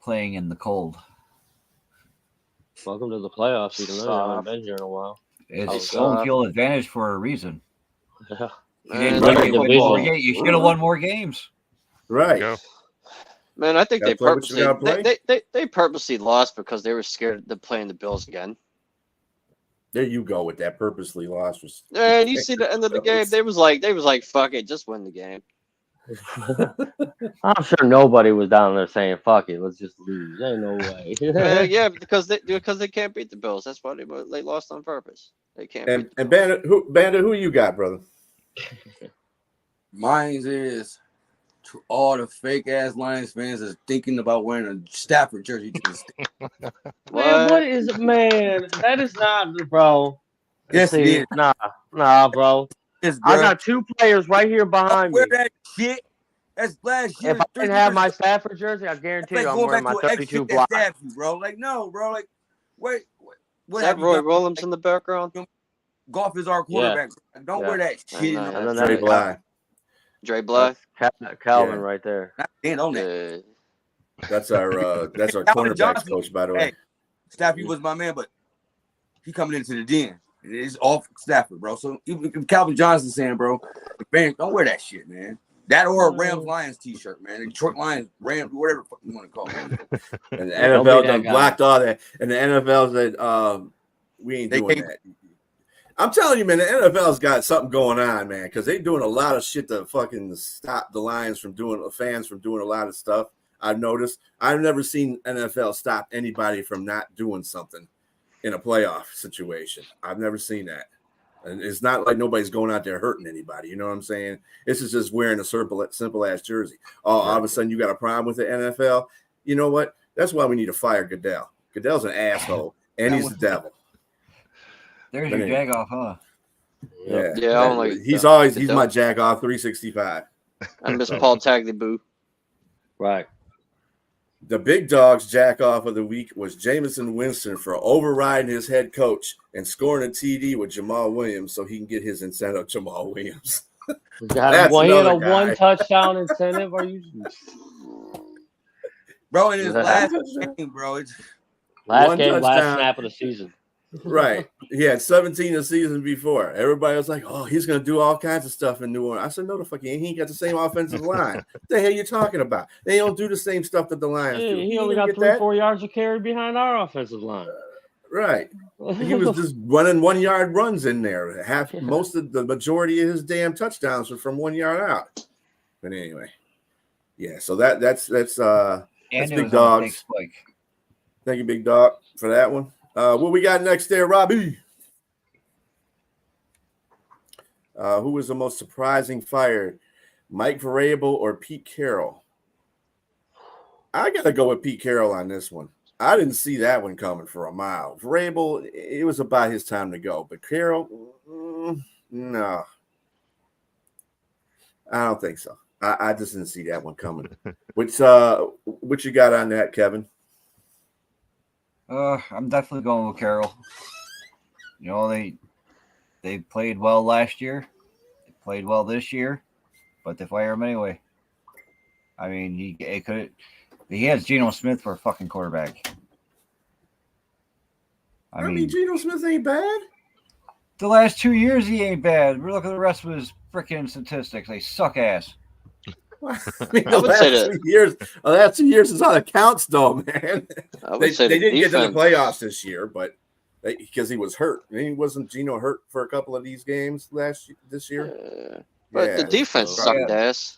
playing in the cold. Welcome to the playoffs, even though you haven't been here in a while. It's home field advantage for a reason. Yeah. You didn't win more games. You should have won more games. Right. Man, I think they Gotta play what you purposely they purposely lost because they were scared of playing the Bills again. There you go with that purposely lost. And you see the end of the game, they was like, fuck it, just win the game. I'm sure nobody was down there saying, fuck it, let's just lose. Ain't no way. Yeah, because they can't beat the Bills. That's why they lost on purpose. They can't. And Bandit, who you got, brother? Mine is to all the fake ass Lions fans that's thinking about wearing a Stafford jersey. Man, what is man? That is not, bro. Yes, it is. Nah, bro. Yes, I got two players right here behind me. Wear that shit. That's last year. If I didn't have my Stafford jersey, I guarantee you I'm wearing my 32 block. Bro. Like, no, bro. Like, wait. Is that Roy Williams in the background? Golf is our quarterback. Yeah. Don't wear that shit. Dre Bly. Dre Bly. Calvin right there. That's our cornerbacks coach, by the way. Hey, Stafford was my man, but he coming into the den. It's off Stafford, bro. So even Calvin Johnson's saying, bro, man, don't wear that shit, man. That or a Rams Lions t-shirt, man. Detroit Lions, Rams, whatever you want to call it. And the NFL done blocked all that. And the NFL said, we ain't doing that. I'm telling you, man, the NFL's got something going on, man, because they're doing a lot of shit to fucking stop the fans from doing a lot of stuff. I've noticed. I've never seen NFL stop anybody from not doing something in a playoff situation. I've never seen that. And it's not like nobody's going out there hurting anybody. You know what I'm saying? This is just wearing a simple ass jersey. All of a sudden you got a problem with the NFL. You know what? That's why we need to fire Goodell. Goodell's an asshole, and he's the devil. There's your jag off, huh? Yeah. Yeah, I don't like he's my jag off 365. I miss Paul Tagliabue. Right. The big dog's jack off of the week was Jameson Winston for overriding his head coach and scoring a TD with Jamal Williams so he can get his incentive. Jamal Williams. He had a one touchdown incentive. Are you, bro? In his last game, bro. Last snap of the season. Right. He had 17 the season before. Everybody was like, oh, he's going to do all kinds of stuff in New Orleans. I said, no, the fuck, he ain't got the same offensive line. What the hell you talking about? They don't do the same stuff that the Lions do. He only got 3-4 yards of carry behind our offensive line. Right. He was just running 1 yard runs in there. Most of the majority of his damn touchdowns were from 1 yard out. But anyway, yeah. So that's Big Dogs. Thank you, Big Dog, for that one. What we got next there, Robbie? Who was the most surprising fired, Mike Vrabel or Pete Carroll? I gotta go with Pete Carroll on this one. I didn't see that one coming for a mile. Vrabel, it was about his time to go, but Carroll, no, I don't think so. I just didn't see that one coming. What you got on that, Kevin? I'm definitely going with Carroll. You know, they played well last year. They played well this year, but they fire him anyway. I mean, he has Geno Smith for a fucking quarterback. I mean, Geno Smith ain't bad. The last 2 years, he ain't bad. Look at the rest of his freaking statistics. They suck ass. I mean, the last 2 years is how it counts, though, man. They didn't get to the playoffs this year, but because he was hurt. I mean, wasn't Geno hurt for a couple of these games this year? But the defense sucked ass.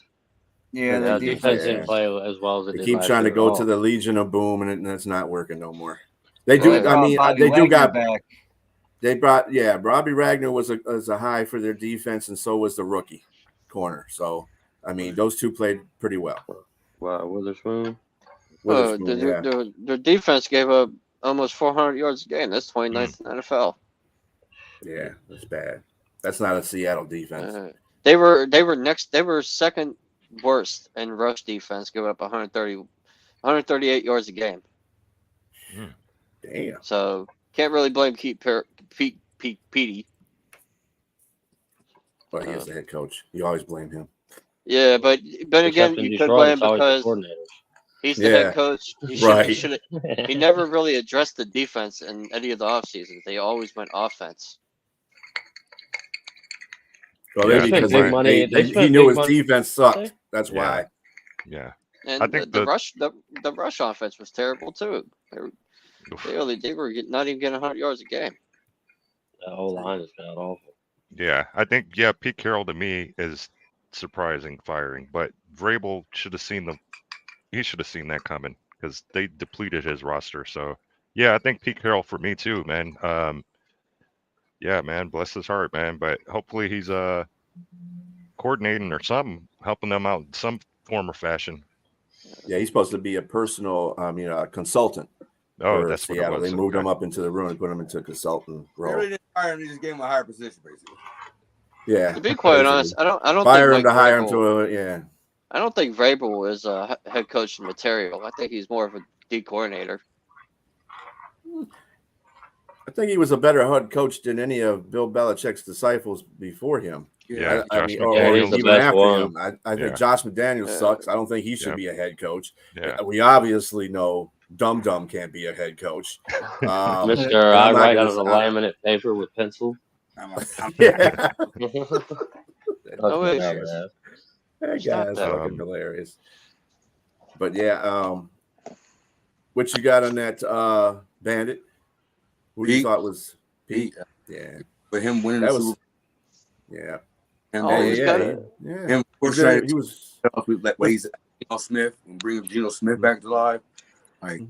Yeah, the defense didn't play as well as it did. They keep trying to go to the Legion of Boom, and that's not working no more. They do. Back. They brought. Yeah, Robbie Wagner was a high for their defense, and so was the rookie corner. So, I mean, those two played pretty well. Wow, Witherspoon. Their defense gave up almost 400 yards a game. That's 29th in the NFL. Yeah, that's bad. That's not a Seattle defense. They were second worst in rush defense, giving up 138 yards a game. Damn. So can't really blame Petey. Well, he's the head coach. You always blame him. Yeah, but again, you could blame him because he's the head coach. He never really addressed the defense in any of the off seasons. They always went offense. Well, he knew his defense sucked. That's why. Yeah. And I think the rush offense was terrible too. They were not even getting 100 yards a game. That whole line is bad awful. Yeah, I think Pete Carroll to me is surprising firing, but Vrabel should have seen that coming because they depleted his roster. So yeah, I think Pete Carroll for me too, man. Yeah, man, bless his heart, man. But hopefully he's coordinating or something, helping them out in some form or fashion. Yeah, he's supposed to be a personal, consultant. Oh, that's Seattle. what it was. They moved him up into the room and put him into a consultant role. They really didn't fire him; they just gave him a higher position, basically. Yeah. To be quite honest, I don't fire think him to hire him to I don't think Vrabel is a head coach material. I think he's more of a D coordinator. I think he was a better head coach than any of Bill Belichick's disciples before him. Yeah, I mean, he's the even best after one. him. I think Josh McDaniels sucks. I don't think he should be a head coach. Yeah. We obviously know Dum Dum can't be a head coach. Mr. I write on a laminate paper with pencil. Yeah. That guy's fucking hilarious. But yeah, what you got on that Bandit? Who you thought was Pete? Yeah. But him winning that the was Super Bowl. He was like he's Geno Smith and bring Geno Smith back to life. Like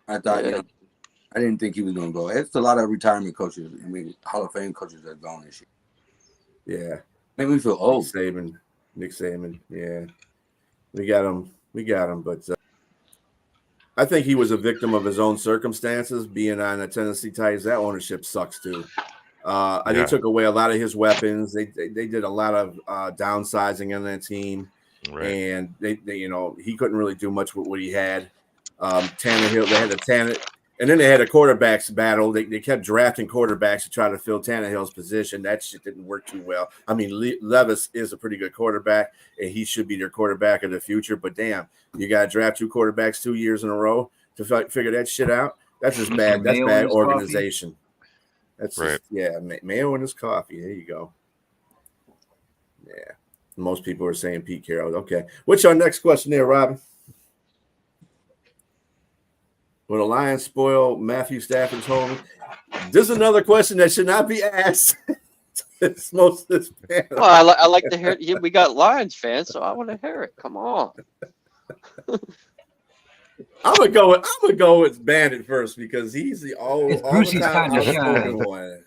I thought, I didn't think he was going to go. It's a lot of retirement coaches. I mean, Hall of Fame coaches that are gone this year. Yeah, made me feel old. Nick Saban. Yeah, we got him, but I think he was a victim of his own circumstances. Being on the Tennessee Titans, that ownership sucks too. They took away a lot of his weapons. They did a lot of downsizing on that team, and they he couldn't really do much with what he had. Tannehill, they had and then they had a quarterbacks battle. They kept drafting quarterbacks to try to fill Tannehill's position. That shit didn't work too well. I mean, Levis is a pretty good quarterback, and he should be their quarterback of the future. But damn, you got to draft two quarterbacks 2 years in a row to figure that shit out. That's just bad. That's bad organization. That's Right. just, yeah, mayo in his coffee. There you go. Yeah. Most people are saying Pete Carroll. Okay. What's our next question there, Robin? Will the Lions spoil Matthew Stafford's home? This is another question that should not be asked. It's most of this panel. Well, I like to hear. We got Lions fans, so I want to hear it. Come on. I'm gonna go with Bandit first because he's the all the time outspoken one.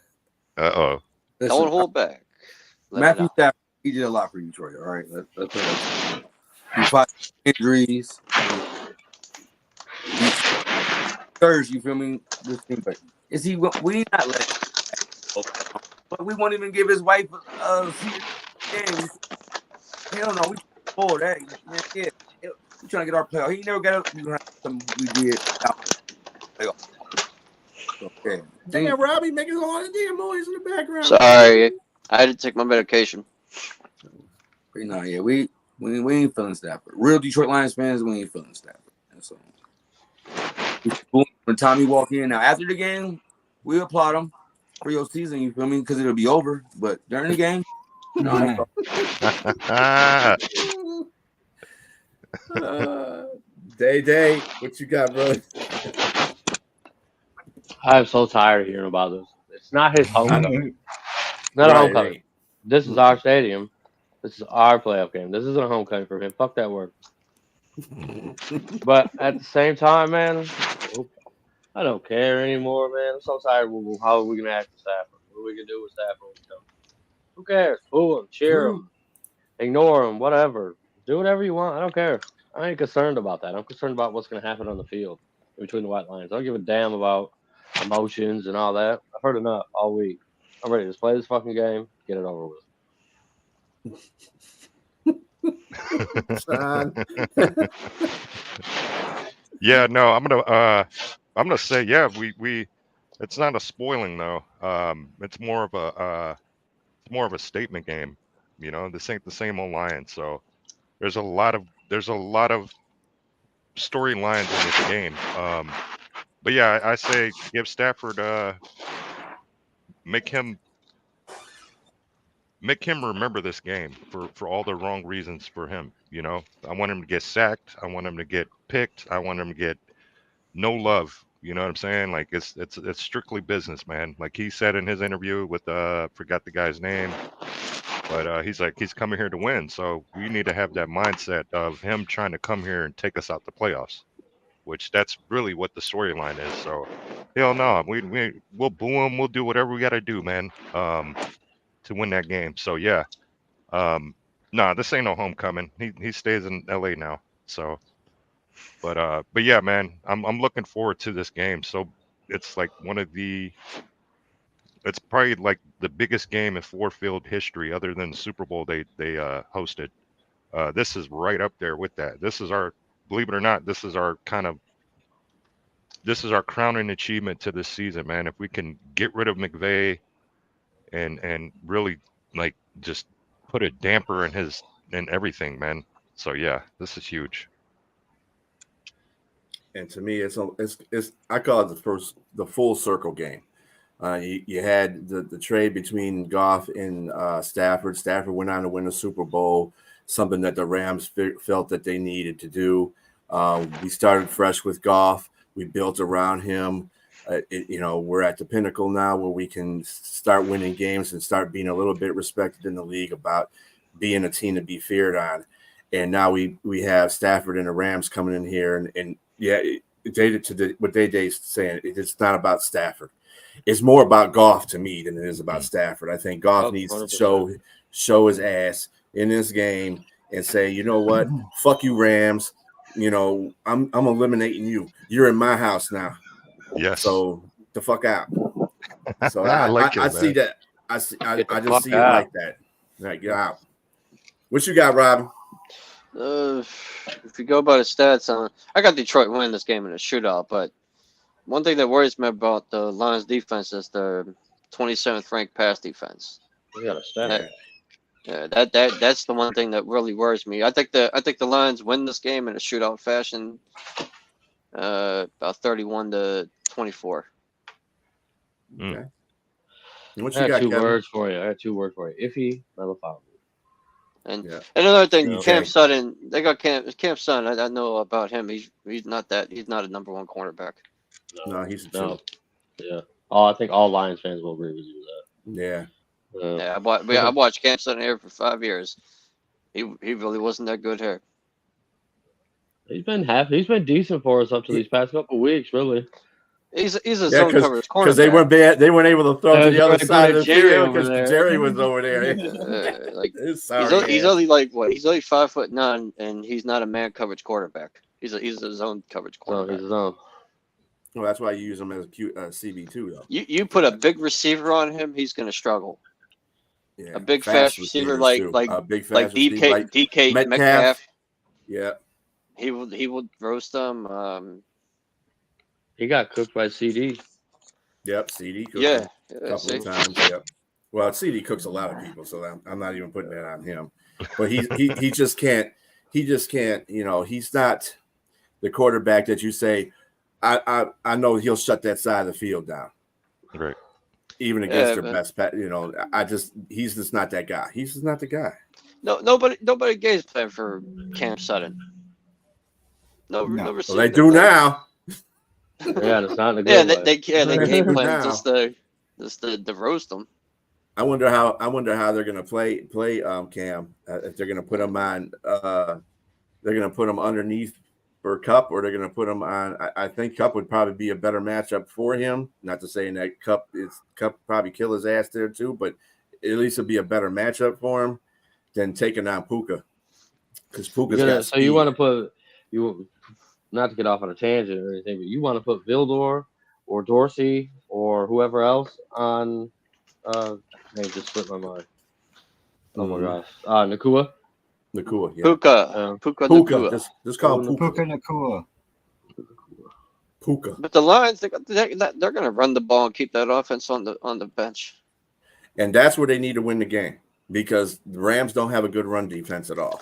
Uh-oh. Listen, Don't hold back. Let it Matthew out. Stafford, he did a lot for Detroit. All right, he fought injuries. He surged. You feel me? This thing, but is he? We not let. But we won't even give his wife a game. Hell no, we spoiled that. Yeah, we trying to get our playoff. He never got up. We did. Okay. Damn, Robbie making all the damn noise in the background. Sorry, I had to take my medication. No, yeah, we ain't feeling Stafford. Real Detroit Lions fans, we ain't feeling Stafford. So when Tommy walk in now after the game, we applaud him for your season. You feel me? Because it'll be over. But during the game, no. DaeDae, what you got, brother? I'm so tired of hearing about this. It's not his homecoming. It's not a Right, homecoming. right. This is our stadium. This is our playoff game. This isn't a homecoming for him. Fuck that word. But at the same time, man, I don't care anymore, man. I'm so tired of how are we going to act with Stafford. What are we going to do with Stafford? Who cares? Boo him, cheer him, ignore him, whatever. Do whatever you want. I don't care. I ain't concerned about that. I'm concerned about what's going to happen on the field between the White Lions. I don't give a damn about emotions and all that. I've heard enough all week. I'm ready to just play this fucking game, get it over with. Yeah, no, I'm gonna say, yeah, we it's not a spoiling though. It's more of a statement game. You know, this ain't the same old Lions. So there's a lot of storylines in this game. But yeah, I say give Stafford make him remember this game for all the wrong reasons for him. You know, I want him to get sacked. I want him to get picked. I want him to get no love. You know what I'm saying? Like it's strictly business, man. Like he said in his interview with forgot the guy's name, but he's like he's coming here to win. So we need to have that mindset of him trying to come here and take us out the playoffs, which that's really what the storyline is. So hell no, we'll boo him. We'll do whatever we got to do, man. To win that game. So yeah, nah, this ain't no homecoming. He stays in LA now. So, but yeah, man, I'm looking forward to this game. So it's like it's probably like the biggest game in Ford Field history, other than the Super Bowl they hosted. This is right up there with that. This is believe it or not, this is our crowning achievement to this season, man. If we can get rid of McVay and really like just put a damper in everything, man. So yeah, this is huge. And to me, it's I call it the full circle game. You had the trade between Goff and Stafford. Stafford went on to win the Super Bowl, something that the Rams felt that they needed to do. We started fresh with Goff. We built around him. We're at the pinnacle now where we can start winning games and start being a little bit respected in the league about being a team to be feared on. And now we have Stafford and the Rams coming in here, and yeah, what DaeDae's saying, it's not about Stafford. It's more about Goff to me than it is about Stafford. I think Goff needs 100%. to show his ass in this game and say, you know what, fuck you, Rams. You know, I'm eliminating you. You're in my house now. Yes. So the fuck out. So I see that. I just see it like that. Right, get out. What you got, Robin? If you go by the stats, I got Detroit winning this game in a shootout. But one thing that worries me about the Lions defense is the 27th ranked pass defense. We got a stat. Yeah, that's the one thing that really worries me. I think the Lions win this game in a shootout fashion, about 31-24. Okay. What I you got got, two Kevin? words for you. Iffy, motherfucker. And Yeah. another thing, Yeah. Cam Sutton. They got Cam Sutton. I know about him. He's not that. He's not a number one cornerback. No, he's a No. two. Yeah. I think all Lions fans will agree with you with Yeah. that. Yeah, I watched Cam Sutton here for 5 years. He really wasn't that good here. He's been decent for us up to these past couple weeks, really. He's a zone coverage cornerback. Because they weren't able to throw to the other side of the Jerry field over because there. Jerry was over there. He's only like what? He's only 5'9", and he's not a man coverage quarterback. He's a zone coverage quarterback. He's a zone. Well, that's why you use him as a CB2 though. You put a big receiver on him, he's gonna struggle. Yeah, a big fast receiver like DK Metcalf. Yeah, he would roast them. He got cooked by CD. Yep, CD cooked yeah, him a couple of times. Yep. Well, CD cooks a lot of people, so I'm not even putting that on him. But he just can't. He just can't. You know, he's not the quarterback that you say. I know he'll shut that side of the field down. Right. Even against their best pet, you know, he's just not that guy. He's just not the guy. No, nobody games plan for Cam Sutton. No. Well, they do now. Yeah, it's not a good way. they game plan just to roast them. I wonder how they're gonna play Cam if they're gonna put him on. They're gonna put him underneath for Cup, or they're gonna put him on. I think Cup would probably be a better matchup for him. Not to say that Cup probably kill his ass there too, but at least it'd be a better matchup for him than taking on Puka, because Puka's got so you want to put not to get off on a tangent or anything, but you want to put Vildor or Dorsey or whoever else on. Name just slipped my mind. Oh my gosh, Nakua. Nakua, yeah. Puka. Nakua. Just call him Puka Nakua. Puka. But the Lions, they're going to run the ball and keep that offense on the bench. And that's where they need to win the game, because the Rams don't have a good run defense at all.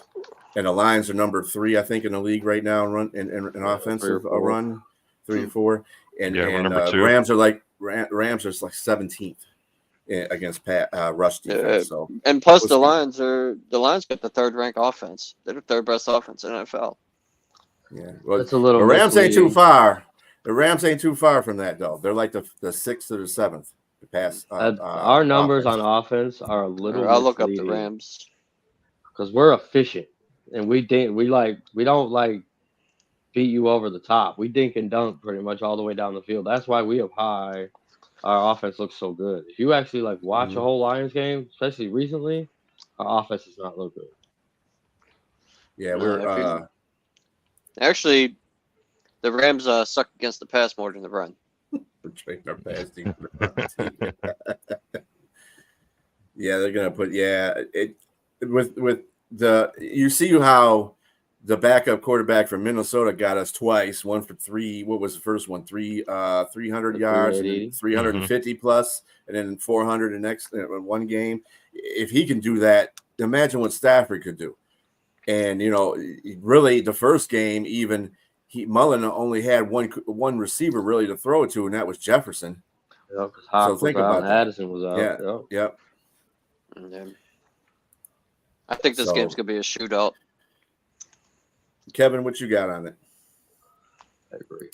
And the Lions are number 3, I think, in the league right now in offensive run, 3 or 4. And Rams are like 17th against rush defense. So and plus the Lions got the 3rd ranked offense. They're the 3rd best offense in NFL. Yeah, well, that's a little. The Rams ain't too far. The Rams ain't too far from that though. They're like the 6th or the 7th. Our numbers on offense are a little. I'll look up the Rams because we're efficient and we don't like beat you over the top. We dink and dunk pretty much all the way down the field. That's why we have high. Our offense looks so good. If you actually watch a whole Lions game, especially recently, our offense does not look good. Yeah, we're actually the Rams suck against the pass more than the run. We're trading our pass team. Yeah, they're gonna put with the you see how the backup quarterback from Minnesota got us twice, one for 3. What was the first one? 300 yards, and then 350 plus, and then 400 the next one game. If he can do that, imagine what Stafford could do. And really, the first game, even Mullen only had one receiver really to throw it to, and that was Jefferson. Yeah, so think about that. Addison was out. Yeah. I think this game's gonna be a shootout. Kevin, what you got on it? I agree.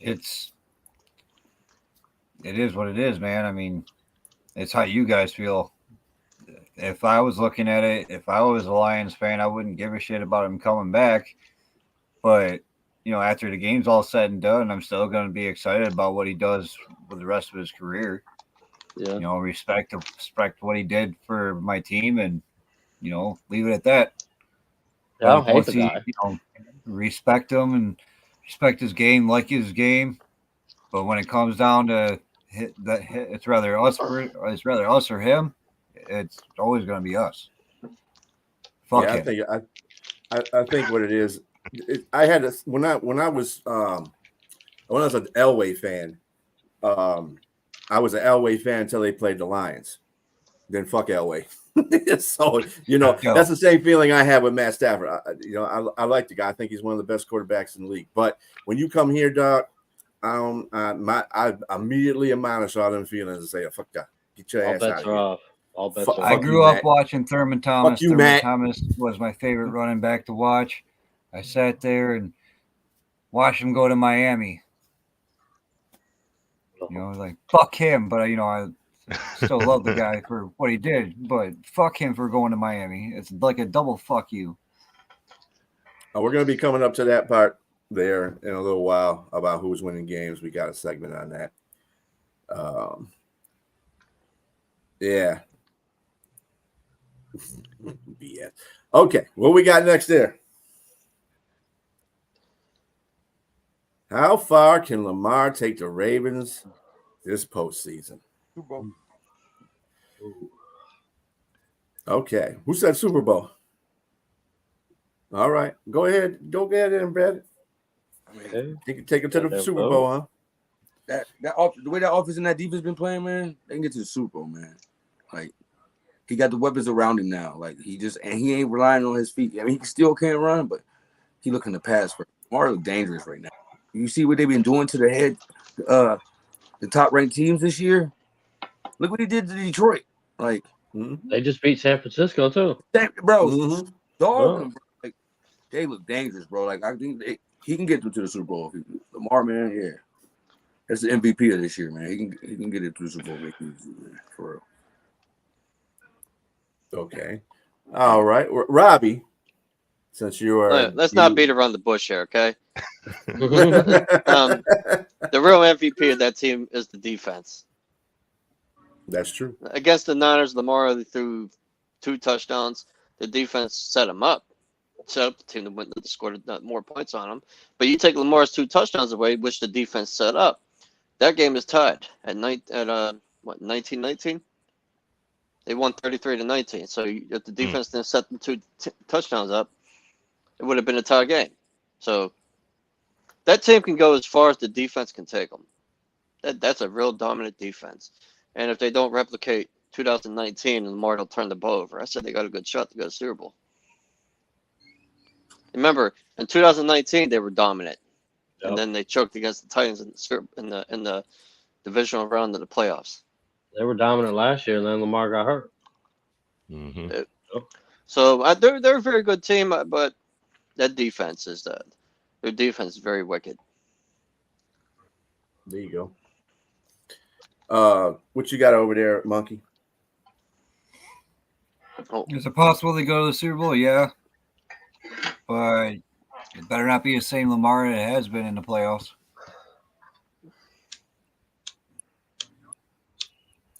It is what it is, man. I mean, it's how you guys feel. If I was looking at it, if I was a Lions fan, I wouldn't give a shit about him coming back. But, after the game's all said and done, I'm still going to be excited about what he does with the rest of his career. Yeah. Respect what he did for my team and, leave it at that. Yeah, I don't hate the guy. Respect him and respect his game, like his game. But when it comes down to it's rather us or him. It's always going to be us. Fuck him. I think what it is. I had this when I was an Elway fan. I was an Elway fan until they played the Lions. Then fuck Elway. So that's the same feeling I have with Matt Stafford. I like the guy. I think he's one of the best quarterbacks in the league. But when you come here, Doc, I immediately admonish all them feelings and say, "Fuck that, get your All ass out bets of are here." off. All bets Fuck are I off. grew up watching Thurman Thomas. you, Thurman Matt. Thomas was my favorite running back to watch. I sat there and watched him go to Miami. You know, like, fuck him. But, I still love the guy for what he did. But fuck him for going to Miami. It's like a double fuck you. We're going to be coming up to that part there in a little while about who's winning games. We got a segment on that. Yeah. BS. Okay, what we got next there? How far can Lamar take the Ravens this postseason? Super Bowl. Okay, who said Super Bowl? All right, go ahead and bet it. I mean, You can take it to the Super Bowl, huh? The way that offense and that defense been playing, man, they can get to the Super Bowl, man. Like, he got the weapons around him now. Like, he ain't relying on his feet. I mean, he still can't run, but he looking to pass for. Lamar look dangerous right now. You see what they've been doing to the top ranked teams this year. Look what he did to Detroit. Like, they just beat San Francisco too, bro. Dog, bro. Like, they look dangerous, bro. Like, I think he can get them to the Super Bowl. Lamar, man, yeah, that's the MVP of this year, man. He can get it to the Super Bowl, man, for real. Okay, all right, Robbie. Since you are, let's not beat around the bush here, okay? The real MVP of that team is the defense. That's true. Against the Niners, Lamar threw 2 touchdowns. The defense set him up. Set up the team to win, that scored more points on them. But you take Lamar's 2 touchdowns away, which the defense set up. That game is tied at 19-19. They won 33-19. So if the defense didn't set the 2 touchdowns up, it would have been a tie game. So that team can go as far as the defense can take them. That's a real dominant defense. And if they don't replicate 2019, Lamar will turn the ball over. I said they got a good shot to go to Super Bowl. Remember, in 2019 they were dominant, and then they choked against the Titans in the divisional round of the playoffs. They were dominant last year, and then Lamar got hurt. Mm-hmm. So they're a very good team, but that defense their defense is very wicked. There you go. What you got over there, Monkey? Is it possible they go to the Super Bowl? Yeah. But it better not be the same Lamar that it has been in the playoffs.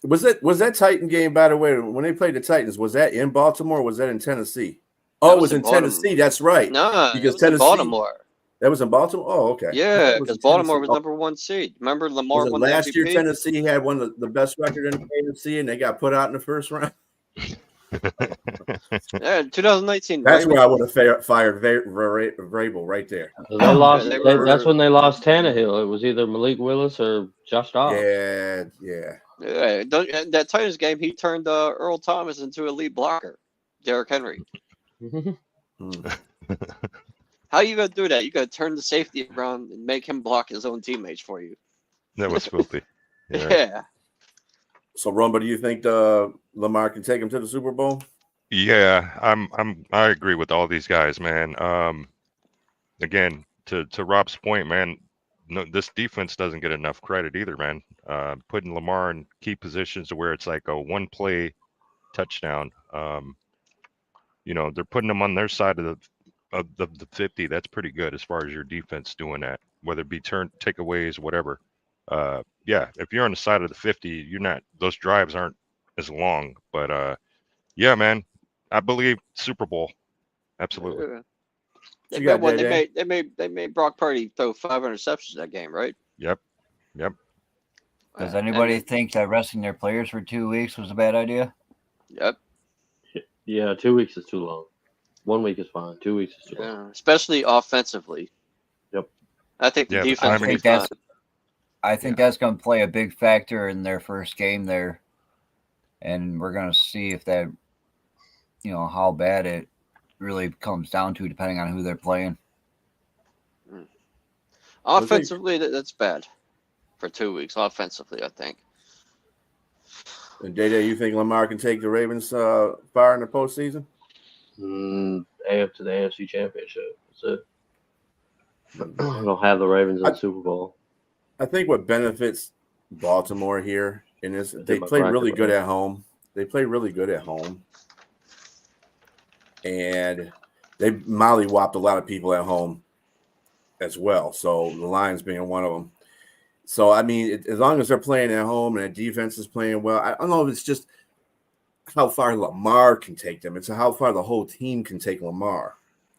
Was that Titan game, by the way, when they played the Titans, was that in Baltimore or was that in Tennessee? Oh, it was in Tennessee. That's right. No, because it was Tennessee, in Baltimore. That was in Baltimore? Oh, okay. Yeah, because Baltimore was number 1 seed. Remember Lamar won last the MVP? year Tennessee had one of the best record in the AFC, and they got put out in the first round? Yeah, 2019. That's where I would have fired Vrabel right there. They lost. That's when they lost Tannehill. It was either Malik Willis or Josh Dobbs. Yeah. Yeah, that Titans game, he turned Earl Thomas into a lead blocker, Derrick Henry. How you gonna do that? You gotta turn the safety around and make him block his own teammates for you. That was filthy. Yeah. So, Rumba, do you think Lamar can take him to the Super Bowl? Yeah, I agree with all these guys, man. Again, to Rob's point, man, no, this defense doesn't get enough credit either, man. Putting Lamar in key positions to where it's like a 1-play touchdown. They're putting them on their side of the 50. That's pretty good as far as your defense doing that, whether it be takeaways, whatever. If you're on the side of the 50, those drives aren't as long. But yeah, man, I believe Super Bowl. Absolutely. They made Brock Purdy throw 5 interceptions that game, right? Yep. Does anybody think that resting their players for 2 weeks was a bad idea? Yep. Yeah, 2 weeks is too long. 1 week is fine. 2 weeks is too long. Especially offensively. Yep. I think the defense will be fine. I think that's going to play a big factor in their first game there. And we're going to see if that, how bad it really comes down to, depending on who they're playing. Offensively, that's bad for 2 weeks. Offensively, I think. And DaeDae, you think Lamar can take the Ravens far in the postseason? To the AFC Championship. That's it. I don't have the Ravens in the Super Bowl. I think what benefits Baltimore here in this, they play really good at home. They play really good at home. And they mollywopped a lot of people at home as well. So the Lions being one of them. So, I mean, as long as they're playing at home and the defense is playing well, I don't know if it's just how far Lamar can take them. It's how far the whole team can take Lamar,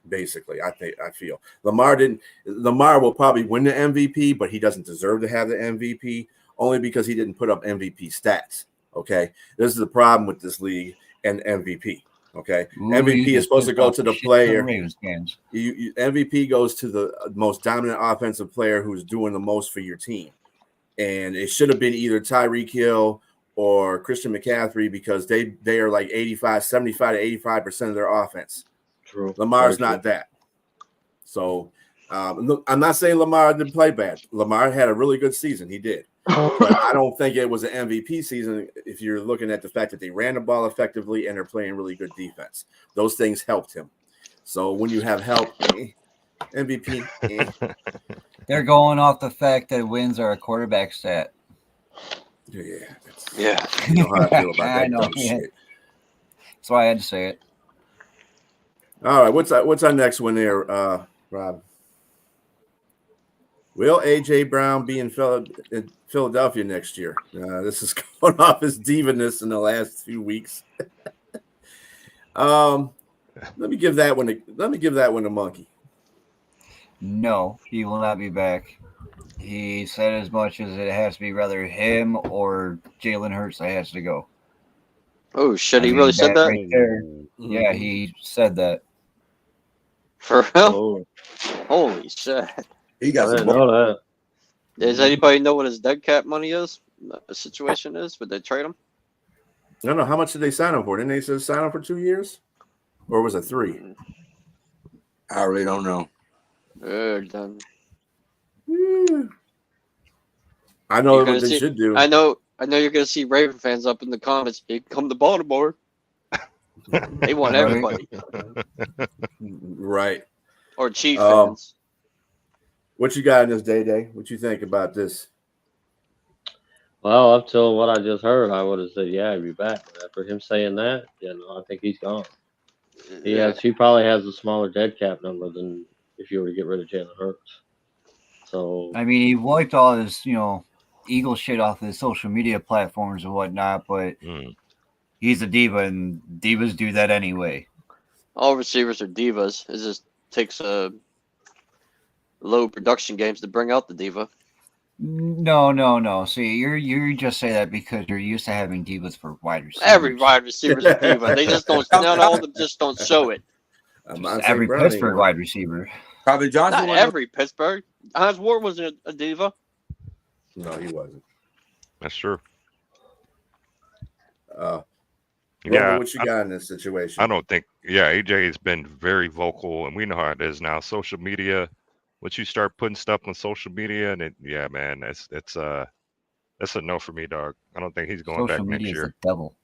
basically, I feel. Lamar will probably win the MVP, but he doesn't deserve to have the MVP only because he didn't put up MVP stats, okay? This is the problem with this league and MVP. Okay, MVP is supposed to go to the player. MVP goes to the most dominant offensive player who's doing the most for your team, and it should have been either Tyreek Hill or Christian McCaffrey because they are like 75 to 85% of their offense. True. Lamar's not that. So look, I'm not saying Lamar didn't play bad. Lamar had a really good season. He did. But I don't think it was an MVP season if you're looking at the fact that they ran the ball effectively and they're playing really good defense. Those things helped him. So when you have help, MVP. They're going off the fact that wins are a quarterback stat. Yeah. You know how I feel about that dumb shit. That's why I had to say it. All right, what's our next one there, Rob? Will A.J. Brown be in Philadelphia next year? This is going off his diva-ness in the last few weeks. Let me give that one a monkey. No, he will not be back. He said as much as it has to be rather him or Jalen Hurts that has to go. Oh shit! He really said that. Right there. Yeah, he said that. For real? Holy shit! He got some know that. Does anybody know what his dead cap money is? The situation is? Would they trade him? I don't know. How much did they sign him for? Didn't they say sign him for 2 years? Or was it 3? I really don't know. Done. I know what they should do. I know you're gonna see Raven fans up in the comments. Hey, come to Baltimore. They want everybody. Right. Or Chief fans. What you got in this DaeDae? What you think about this? Well, up till what I just heard, I would have said, yeah, he'd be back. But after him saying that, I think he's gone. He probably has a smaller dead cap number than if you were to get rid of Jalen Hurts. So I mean, he wiped all his, Eagle shit off his social media platforms and whatnot, but he's a diva, and divas do that anyway. All receivers are divas. It just takes low production games to bring out the diva. No. See, you just say that because you're used to having divas for wide receivers. Every wide receiver's a diva. They just don't. Not all of them just don't show it. Every Pittsburgh wide receiver. Calvin Johnson. Not every Pittsburgh. Hans Ward wasn't a diva. No, he wasn't. That's true. What you got in this situation? I don't think. Yeah, AJ has been very vocal, and we know how it is now. Social media. Once you start putting stuff on social media, and man, that's a no for me, dog. I don't think he's going back next year. Is the devil.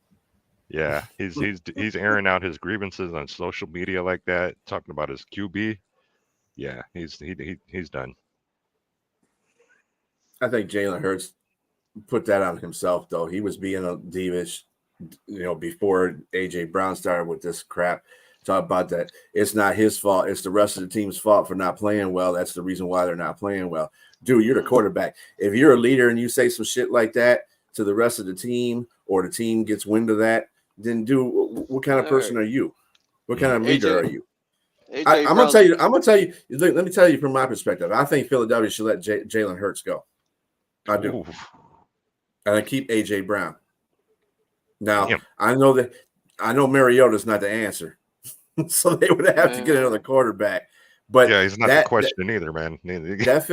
Yeah, he's airing out his grievances on social media like that, talking about his QB. Yeah, he's done. I think Jalen Hurts put that on himself, though. He was being a divish, before A.J. Brown started with this crap. Talk about that. It's not his fault. It's the rest of the team's fault for not playing well. That's the reason why they're not playing well. Dude, you're the quarterback. If you're a leader and you say some shit like that to the rest of the team, or the team gets wind of that, then what kind of person are you? What kind of leader are you? I'm gonna tell you. Let me tell you from my perspective. I think Philadelphia should let Jalen Hurts go. I do. And I keep A.J. Brown. Now, I know Mariota's not the answer. So they would have to get another quarterback. But yeah, he's not the question either, man. That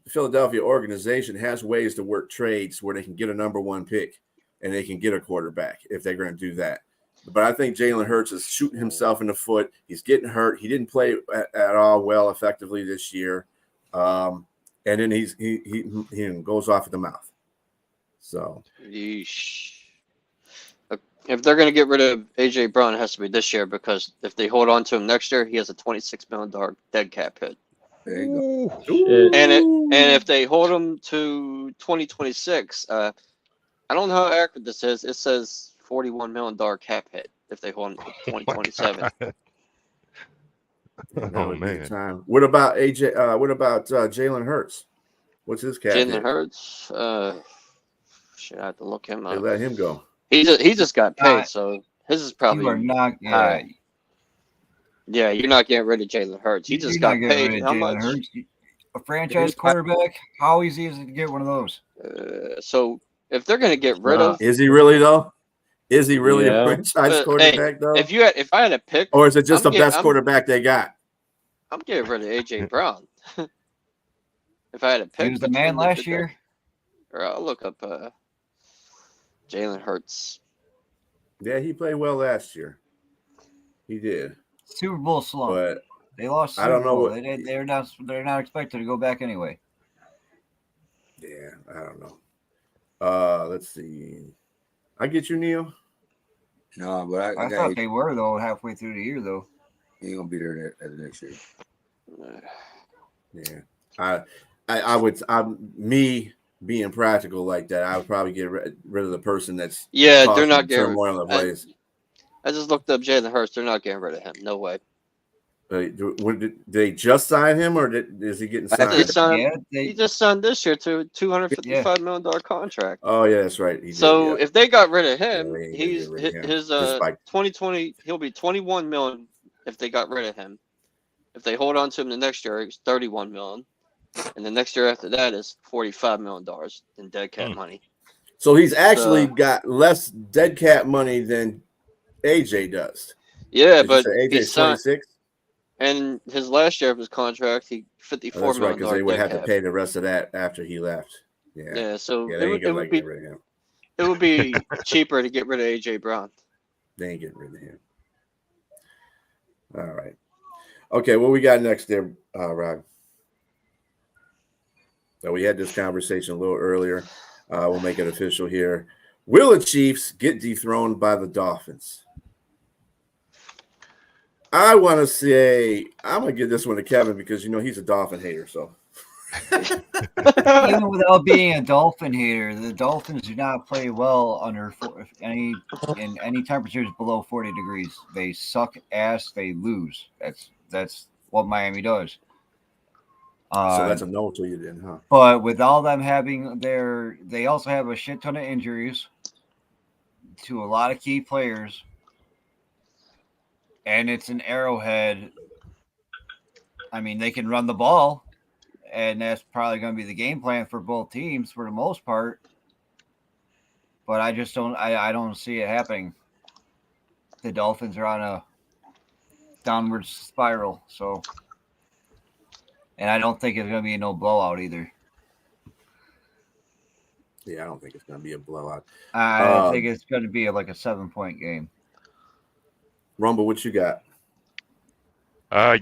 Philadelphia organization has ways to work trades where they can get a number 1 pick and they can get a quarterback if they're going to do that. But I think Jalen Hurts is shooting himself in the foot. He's getting hurt. He didn't play at all well effectively this year. And then he goes off at the mouth. So Yeesh. If they're going to get rid of AJ Brown, it has to be this year, because if they hold on to him next year, he has a $26 million dead cap hit. There you go. Shit. And if they hold him to 2026, I don't know how accurate this is. It says $41 million cap hit if they hold him to 2027. that Oh, would be the man. time. What about AJ? What about Jalen Hurts? What's his cap Jalen hit? Hurts, shit, I have to look him They up. let him go. He just got paid, so his is probably You are not. Yeah, high. Yeah, you're not getting rid of Jalen Hurts. He just you're got not getting paid. rid of How Jalen much? Hurts. A franchise quarterback. How easy is it to get one of those? So if they're going to get rid of, Is he really though? Is he really a Yeah. franchise quarterback though? if I had a pick, Or is it just I'm the best I'm- quarterback they got? I'm getting rid of AJ Brown. If I had a pick, He was the man between last year. Or I'll look up Jalen Hurts. Yeah, he played well last year. He did. Super Bowl slump. But They lost. I don't Super know Bowl. what- They're not expected to go back anyway. yeah, I don't know. Let's see. I get you, Neil. No, but I I got thought they were though halfway through the year though. he ain't gonna be there at the next year. Yeah, I would. Me being practical like that, I would probably get rid of the person that's Yeah, they're causing not the getting. turmoil in the place. I just looked up Jalen Hurts. They're not getting rid of him. No way. Did they just sign him, or is he getting I signed? just signed- Yeah, He just signed this year to a $255 million contract. Oh yeah, that's right. He did, So yeah. if they got rid of him, Yeah, they ain't gonna he's get rid of him. his Despite- 2020 he'll be 21 million if they got rid of him. If they hold on to him the next year, it's 31 million, and the next year after that is $45 million in dead cap money. So he's actually got less dead cap money than AJ does. Yeah, Did you but say he AJ's signed, 26. and his last year of his contract, he Oh, $54 that's right, million because they would dead have cap. to pay the rest of that after he left. Yeah, Yeah, so yeah, it they ain't would gonna be get rid of him. it would be cheaper to get rid of AJ Brown. They ain't getting rid of him. All right. Okay, what we got next there, Rob? So we had this conversation a little earlier. We'll make it official here. Will the Chiefs get dethroned by the Dolphins? I want to say I'm gonna give this one to Kevin because he's a Dolphin hater. So Even without being a Dolphin hater, the Dolphins do not play well under any temperatures below 40 degrees. They suck ass. They lose. That's what Miami does. so that's a no to you then, huh? But with all them having they also have a shit ton of injuries to a lot of key players, and it's an Arrowhead. I mean, they can run the ball, and that's probably going to be the game plan for both teams for the most part. But I just don't. I don't see it happening. The Dolphins are on a downward spiral, so, and I don't think it's going to be no blowout either. Yeah, I don't think it's going to be a blowout. I think it's going to be like a 7-point game. Rumble, what you got?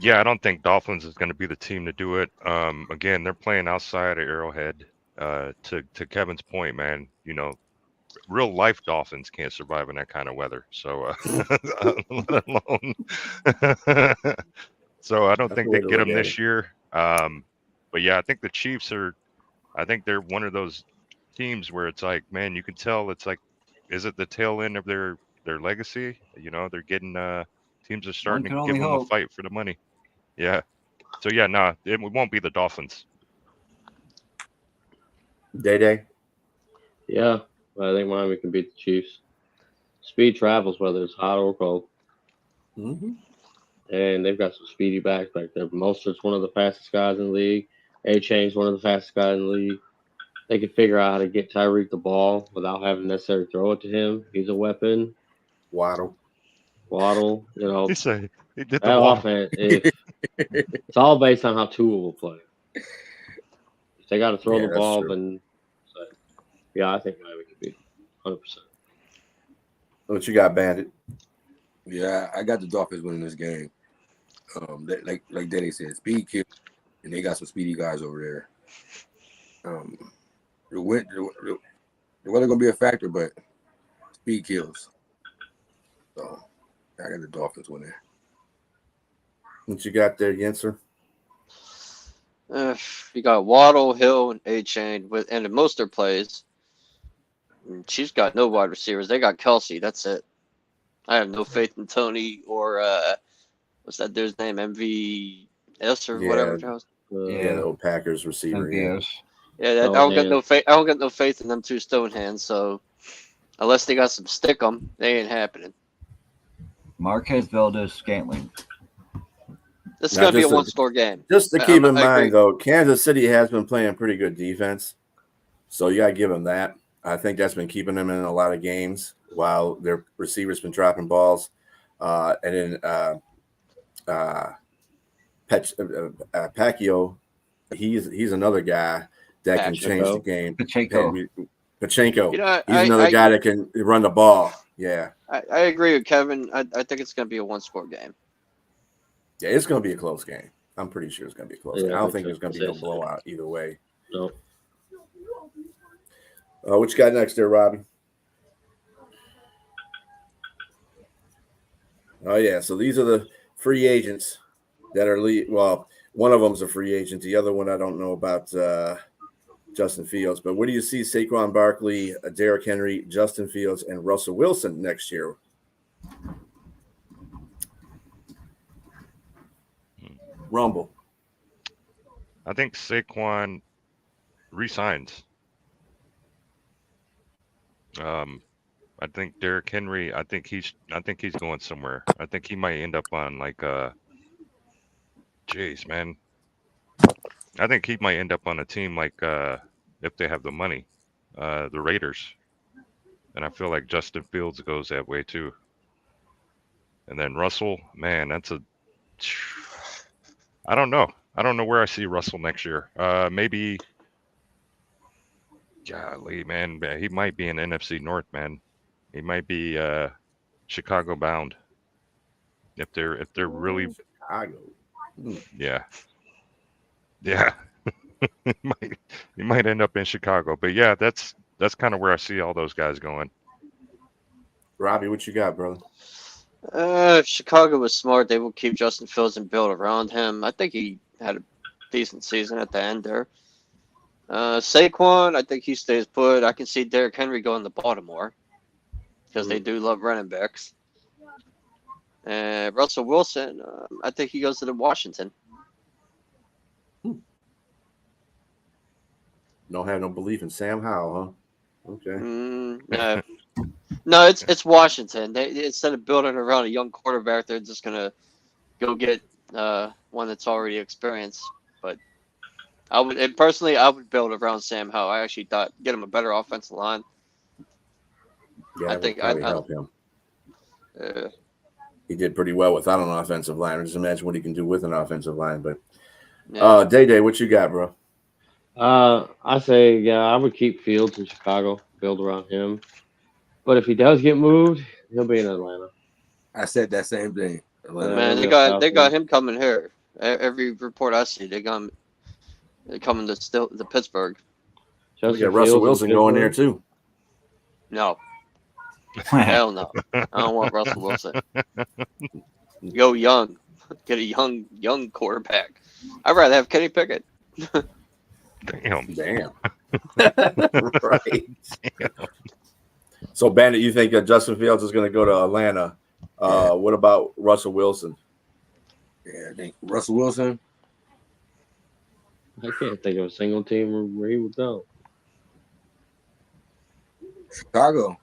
Yeah, I don't think Dolphins is going to be the team to do it. Again, they're playing outside of Arrowhead. To Kevin's point, man, real life Dolphins can't survive in that kind of weather. So, let alone. So I don't think they get them this year. But yeah, I think the Chiefs are. I think they're one of those teams where it's like, man, you can tell it's like, is it the tail end of their legacy? They're getting teams are starting to give them a fight for the money. Yeah. So yeah, no, it won't be the Dolphins. DaeDae? Yeah, I think Miami can beat the Chiefs. Speed travels whether it's hot or cold. Mm-hmm. And they've got some speedy backs back there. Mostert's one of the fastest guys in the league. A-Chain's one of the fastest guys in the league. They can figure out how to get Tyreek the ball without having to necessarily throw it to him. He's a weapon. Waddle. He said he did the that waddle. offense. It's all based on how Tua will play. If they got to throw the ball, then yeah, I think Miami can beat 100%. What you got, Bandit? Yeah, I got the Dolphins winning this game. Like DaeDae said, speed kills. and they got some speedy guys over there. The weather gonna be a factor, but speed kills. So I got the Dolphins winning. What you got there, Yenser? You got Waddle, Hill, and A-Chain and in most of their plays. She's got no wide receivers. They got Kelsey. That's it. I have no faith in Tony or what's that dude's name? MVS or whatever it was. Yeah, the old Packers receiver. MVS. Yeah, I don't get no faith. I don't get no faith in them two stone hands. So unless they got some stick 'em, they ain't happening. Marquez Valdez-Scantling. This is going to be a one-score game. Just to keep in mind, though, Kansas City has been playing pretty good defense. So you got to give them that. I think that's been keeping them in a lot of games while their receivers been dropping balls. And then Pacquiao, he's another guy that can change the game. Pachenko. You know, he's another guy that can run the ball. Yeah. I agree with Kevin. I think it's going to be a one-score game. Yeah, it's going to be a close game. I'm pretty sure it's going to be a close game. I don't think there's going to be no blowout either way. No. What you got next there, Robbie? Oh, yeah. So these are the free agents that are well, one of them's a free agent. The other one I don't know about Justin Fields. But where do you see Saquon Barkley, Derrick Henry, Justin Fields, and Russell Wilson next year? Rumble. I think Saquon resigns. I think Derrick Henry. I think he's going somewhere. I think he might end up on like jeez, man. I think he might end up on a team like if they have the money, the Raiders. And I feel like Justin Fields goes that way too. And then Russell, man, that's a. I don't know. I don't know where I see Russell next year. Maybe. Golly, man, he might be in NFC North, man. He might be Chicago bound. If they're really Chicago. Yeah. he might end up in Chicago. But yeah, that's kind of where I see all those guys going. Robbie, what you got, brother? If Chicago was smart, they will keep Justin Fields and build around him. I think he had a decent season at the end there. Saquon, I think he stays put. I can see Derrick Henry going to Baltimore because they do love running backs. And Russell Wilson, I think he goes to Washington. Don't have no belief in Sam Howell, huh? Okay. No, it's Washington. They instead of building around a young quarterback, they're just gonna go get one that's already experienced. But I would build around Sam Howell. I actually thought get him a better offensive line. Yeah, I think I'd help him. He did pretty well without an offensive line. Just imagine what he can do with an offensive line. But DaeDae, what you got, bro? I say, I would keep Fields in Chicago, build around him. But if he does get moved, he'll be in Atlanta. I said that same thing. Man, they got him coming here. Every report I see, they're coming to Pittsburgh. We got Russell Wilson going there too. No. Hell no. I don't want Russell Wilson. Go young. Get a young quarterback. I'd rather have Kenny Pickett. Damn. Right. Damn. So, Bandit, you think Justin Fields is going to go to Atlanta? What about Russell Wilson? Yeah, I think Russell Wilson. I can't think of a single team where he would go. Chicago.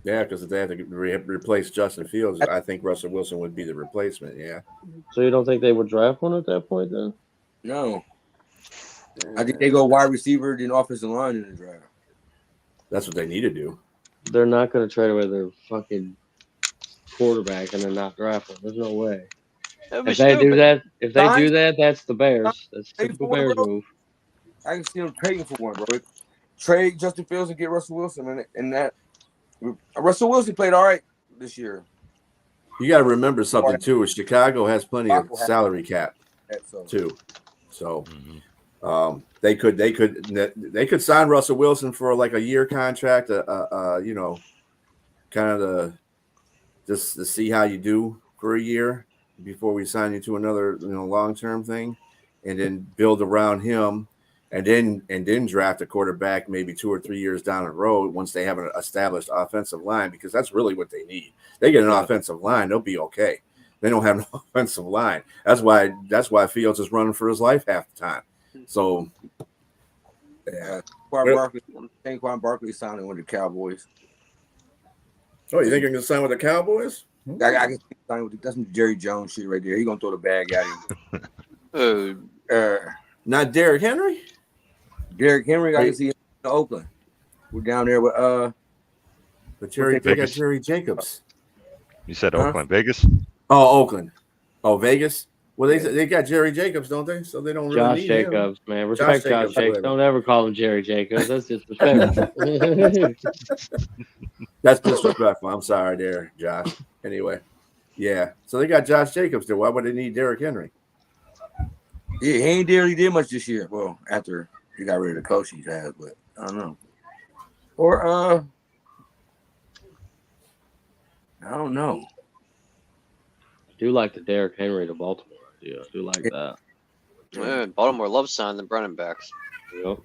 Yeah, because if they had to replace Justin Fields, I think Russell Wilson would be the replacement. Yeah. So you don't think they would draft one at that point then? No. I think they go wide receiver, then offensive line in the draft. That's what they need to do. They're not going to trade away their fucking quarterback and then not draft him. There's no way. If they do that, that's the Bears. That's a typical Bears move. I can see them trading for one, bro. Trade Justin Fields and get Russell Wilson, and that Russell Wilson played all right this year. You got to remember something too. Chicago has plenty of salary cap. too. So they could sign Russell Wilson for like a year contract, you know, kind of just to see how you do for a year before we sign you to another, you know, long-term thing, and then build around him, and then draft a quarterback maybe 2 or 3 years down the road once they have an established offensive line, because that's really what they need. They get an offensive line, they'll be okay. They don't have an offensive line. That's why Fields is running for his life half the time. So, yeah. Saquon Barkley signing with the Cowboys. Oh, you think you're gonna sign with the Cowboys? I can sign with that's some Jerry Jones shit right there. He gonna throw the bag at him. Not Derrick Henry. Derrick Henry, I can see him in Oakland. We're down there with but they got Jerry Jacobs. You said Oakland, Vegas? Oh, Oakland. Oh, Vegas. Well, they got Jerry Jacobs, don't they? So they don't really Josh need Jacobs, him. man. Respect Josh Jacobs. Don't ever call him Jerry Jacobs. That's disrespectful. That's disrespectful. I'm sorry there, Josh. Anyway, yeah. So they got Josh Jacobs there. Why would they need Derrick Henry? Yeah, he ain't really did much this year. Well, after he got rid of the coach he had, but I don't know. Or I don't know. I do like the Derrick Henry to Baltimore. Yeah, I do like that. Yeah, Baltimore loves signing the running backs. Yep.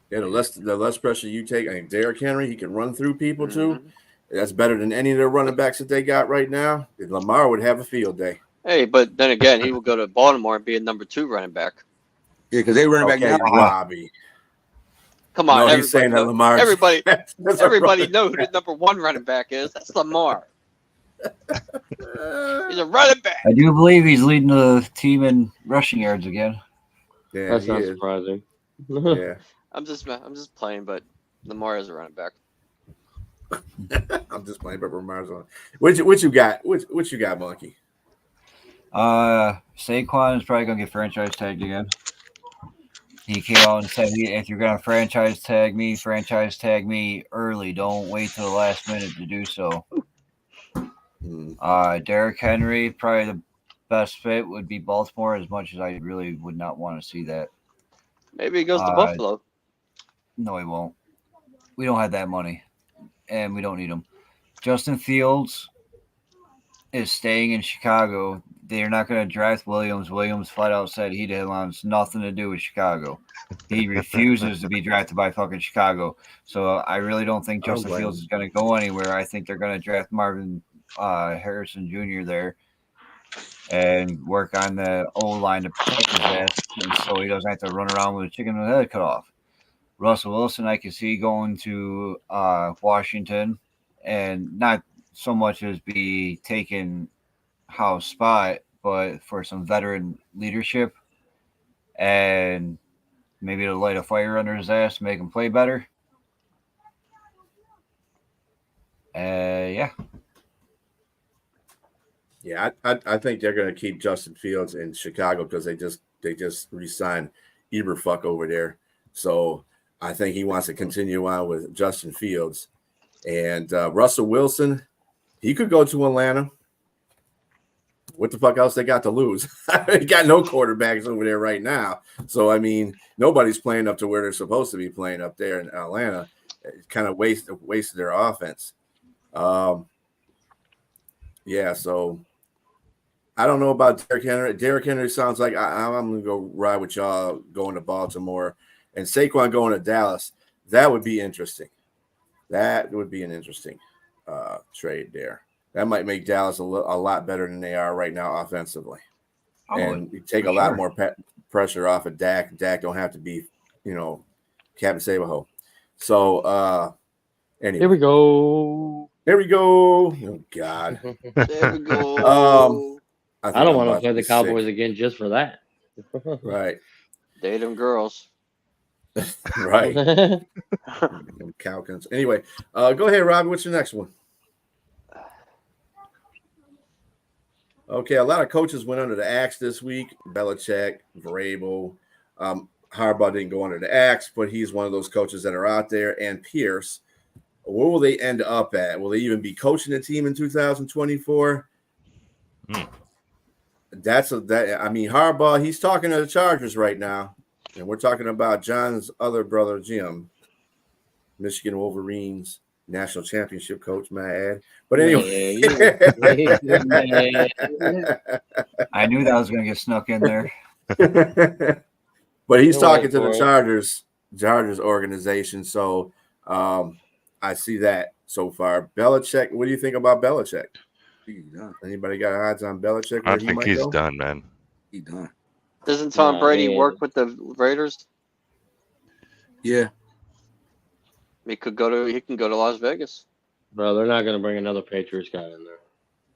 Yeah, the less pressure you take. I mean, Derrick Henry, he can run through people too. That's better than any of the running backs that they got right now. Lamar would have a field day. Hey, but then again, he will go to Baltimore and be a number 2 running back. Yeah, because they running back now. Robbie. Come on, no, he's saying that Lamar. Everybody know who the number 1 running back is. That's Lamar. He's a running back. I do believe he's leading the team in rushing yards again. Yeah, that's not surprising. Yeah, I'm just playing, but Lamar is a running back. I'm just playing, but Lamar's on. What you got? What you got, Monkey? Saquon is probably gonna get franchise tagged again. He came out and said, if you're gonna franchise tag me early. Don't wait till the last minute to do so. Derrick Henry, probably the best fit would be Baltimore, as much as I really would not want to see that. Maybe he goes to Buffalo. No, he won't. We don't have that money, and we don't need him. Justin Fields is staying in Chicago. They're not going to draft Williams. Williams flat out said he didn't want nothing to do with Chicago. He refuses to be drafted by fucking Chicago. So I really don't think Justin Fields is going to go anywhere. I think they're going to draft Marvin Harrison Jr. there and work on the O-line to protect his ass, and so he doesn't have to run around with a chicken with a head cut off. Russell Wilson, I can see going to Washington, and not so much as be taking Howe's spot, but for some veteran leadership and maybe to light a fire under his ass to make him play better. Yeah. Yeah, I think they're going to keep Justin Fields in Chicago because they just re-signed Eberfuck over there. So I think he wants to continue on with Justin Fields. And Russell Wilson, he could go to Atlanta. What the fuck else they got to lose? They got no quarterbacks over there right now. So, I mean, nobody's playing up to where they're supposed to be playing up there in Atlanta. It kind of wasted their offense. Yeah, so I don't know about Derrick Henry. Derrick Henry sounds like I'm going to go ride with y'all going to Baltimore. And Saquon going to Dallas. That would be interesting. That would be an interesting trade there. That might make Dallas a lot better than they are right now offensively. And you take a lot more pressure off of Dak. Dak don't have to be, Captain Save-A-Ho. So, anyway. Here we go. Oh, God. There we go. I don't want to play the Cowboys again just for that. Right. Date them girls. Right. Cowkins. Anyway, go ahead, Robbie. What's your next one? Okay, a lot of coaches went under the axe this week. Belichick, Vrabel. Harbaugh didn't go under the axe, but he's one of those coaches that are out there. And Pierce, where will they end up at? Will they even be coaching the team in 2024? I mean, Harbaugh, he's talking to the Chargers right now, and we're talking about John's other brother, Jim, Michigan Wolverines national championship coach, may I add. But anyway, I knew that was going to get snuck in there. But he's talking to the Chargers organization, so I see that so far. Belichick, what do you think about Belichick? Anybody got odds on Belichick? I think he's done, man. He's done. Doesn't Tom Brady work with the Raiders? Yeah. He can go to Las Vegas. Bro, they're not going to bring another Patriots guy in there.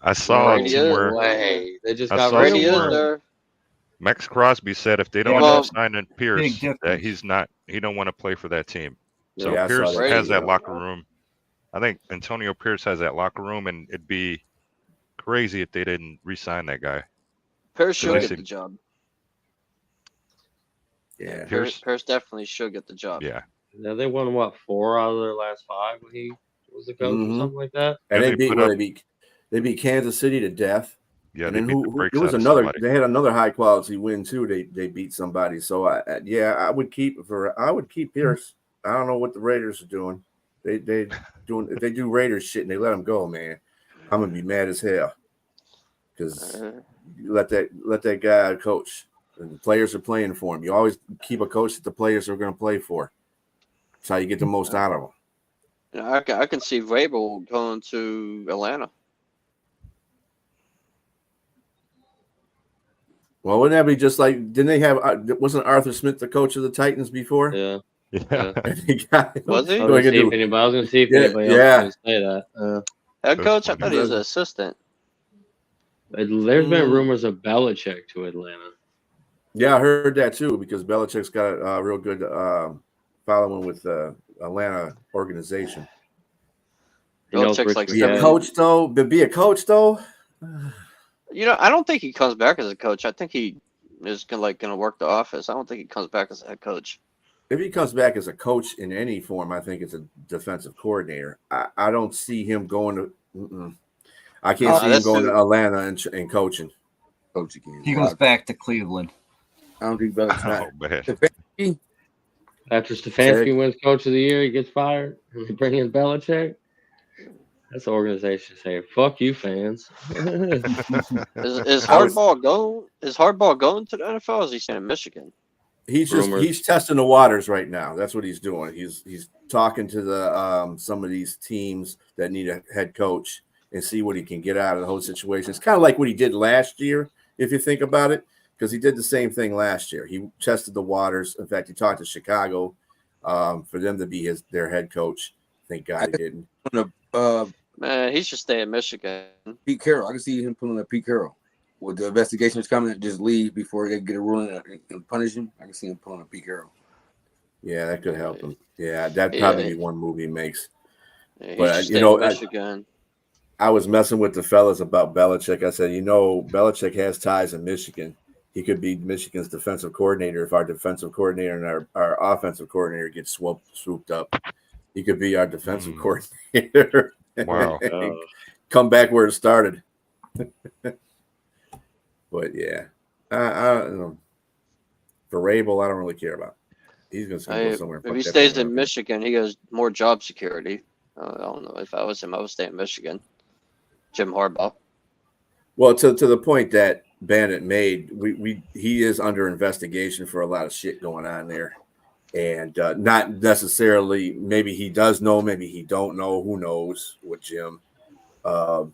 I saw somewhere. They just got Brady in there. Max Crosby said if they don't end up signing Pierce, that he don't want to play for that team. So Pierce has that locker room. I think Antonio Pierce has that locker room, and it'd be crazy if they didn't re-sign that guy. Pierce should get the job. Yeah, Pierce definitely should get the job. Yeah. Yeah, they won 4 out of their last 5 when he was the coach or something like that. And they beat Kansas City to death. Yeah, and then there was they had another high quality win too. They beat somebody. So I would keep Pierce. I don't know what the Raiders are doing. If they do Raiders shit and they let him go, man, I'm gonna be mad as hell. Because you let that guy coach. And the players are playing for him. You always keep a coach that the players are going to play for. That's how you get the most out of them. I can see Vrabel going to Atlanta. Well, wouldn't that be just like? Didn't they have? Wasn't Arthur Smith the coach of the Titans before? Yeah. Was he? I was going to see if anybody else was going to say that. Head coach? I thought he was an assistant. There's been rumors of Belichick to Atlanta. Yeah, I heard that too because Belichick's got a real good following with the Atlanta organization. Belichick's like be a coach though. I don't think he comes back as a coach. I think he is going to work the office. I don't think he comes back as a head coach. If he comes back as a coach in any form, I think it's a defensive coordinator. I don't see him going to. I can't see him going to Atlanta and coaching. He goes back to Cleveland. I don't think Belichick. After Stefanski wins Coach of the Year, he gets fired. And they bring in Belichick. That's the organization saying, "Fuck you, fans." Is Hardball going? Is Hardball going to the NFL? Or is he staying in Michigan? He's testing the waters right now. That's what he's doing. He's talking to the some of these teams that need a head coach and see what he can get out of the whole situation. It's kind of like what he did last year, if you think about it. Because he did the same thing last year. He tested the waters. In fact, he talked to Chicago for them to be their head coach. Thank God he didn't. Man, he should stay in Michigan. Pete Carroll. I can see him pulling up Pete Carroll. With the investigations coming, just leave before they get a ruling and punish him. I can see him pulling up Pete Carroll. Yeah, that could help him. Yeah, that'd probably be one move he makes. Yeah, but Michigan. I was messing with the fellas about Belichick. I said, Belichick has ties in Michigan. He could be Michigan's defensive coordinator if our defensive coordinator and our offensive coordinator get swooped up. He could be our defensive coordinator. Wow. Come back where it started. But yeah, I don't know. For Vrabel, I don't really care about. He's going to go somewhere. If he stays in Michigan, he has more job security. I don't know. If I was him, I would stay in Michigan. Jim Harbaugh. Well, to the point that Bandit made, he is under investigation for a lot of shit going on there, and not necessarily. Maybe he does know, maybe he don't know. Who knows with Jim? But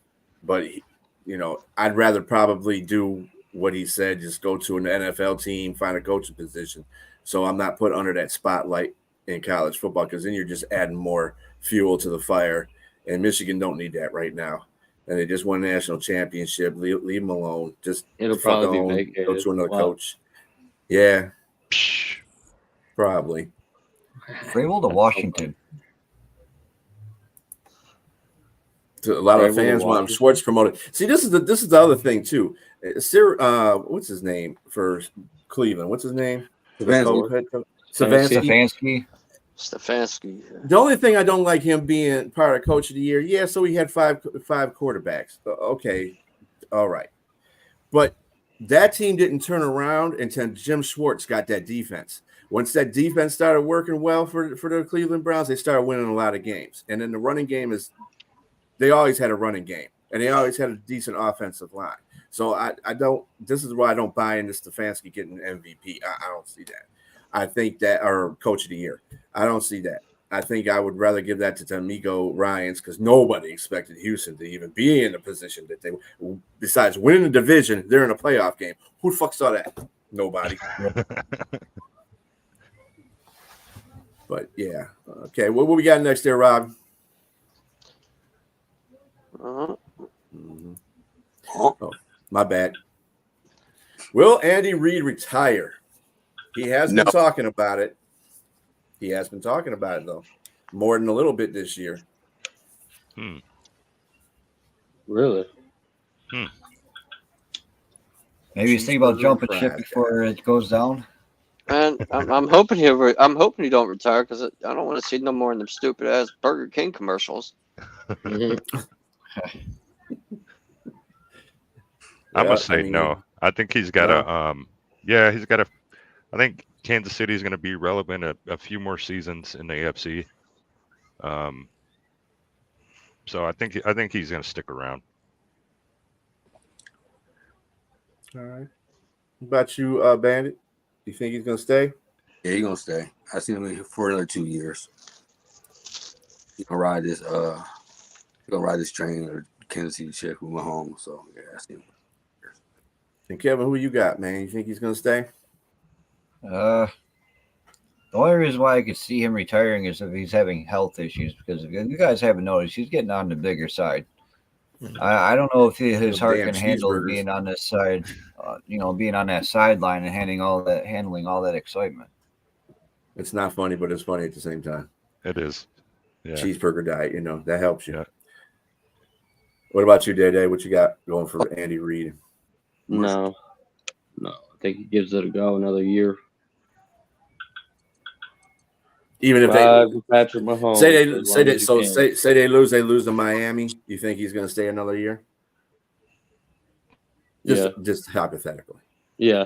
I'd rather probably do what he said. Just go to an NFL team, find a coaching position, so I'm not put under that spotlight in college football. Because then you're just adding more fuel to the fire, and Michigan don't need that right now. And they just won a national championship. Leave them alone. It'll probably be vacated. Go to another coach. Yeah, probably. Vrabel to Washington. A lot of fans want Schwartz promoted. See, this is the other thing too. What's his name for Cleveland? What's his name? Stefanski. The only thing I don't like him being part of Coach of the Year. Yeah, so he had five quarterbacks. Okay, all right, but that team didn't turn around until Jim Schwartz got that defense. Once that defense started working well for the Cleveland Browns, they started winning a lot of games. And then the running game they always had a running game, and they always had a decent offensive line. So I don't. This is why I don't buy into Stefanski getting MVP. I don't see that. I think that, or Coach of the Year. I don't see that. I think I would rather give that to D'Amico Ryans because nobody expected Houston to even be in the position that they. Besides winning the division, they're in a playoff game. Who the fuck saw that? Nobody. But yeah, okay. What we got next there, Rob? Mm-hmm. Oh, my bad. Will Andy Reid retire? He has been talking about it. He has been talking about it, though, more than a little bit this year. Really? Maybe he's thinking about jumping ship before it goes down. And I'm hoping I'm hoping he don't retire because I don't want to see no more of them stupid ass Burger King commercials. I'm gonna say no. I think he's got he's got a. I think Kansas City is going to be relevant a few more seasons in the AFC. So I think he's going to stick around. All right. What about you, Bandit? You think he's going to stay? Yeah, he's going to stay. I see him here for another 2 years. He's going to ride this. Train or Kansas City ship with Mahomes. So yeah, I see him. And Kevin, who you got, man? You think he's going to stay? The only reason why I could see him retiring is if he's having health issues, because if you guys haven't noticed, he's getting on the bigger side. I don't know if his heart can handle being on this side, being on that sideline and handling all that excitement. It's not funny, but it's funny at the same time. It is. Yeah. Cheeseburger diet, that helps you. Yeah. What about you, DaeDae? What you got going for Andy Reid? No. I think he gives it a go another year. Even if Patrick Mahomes, they lose to Miami, you think he's going to stay another year? Just hypothetically. Yeah.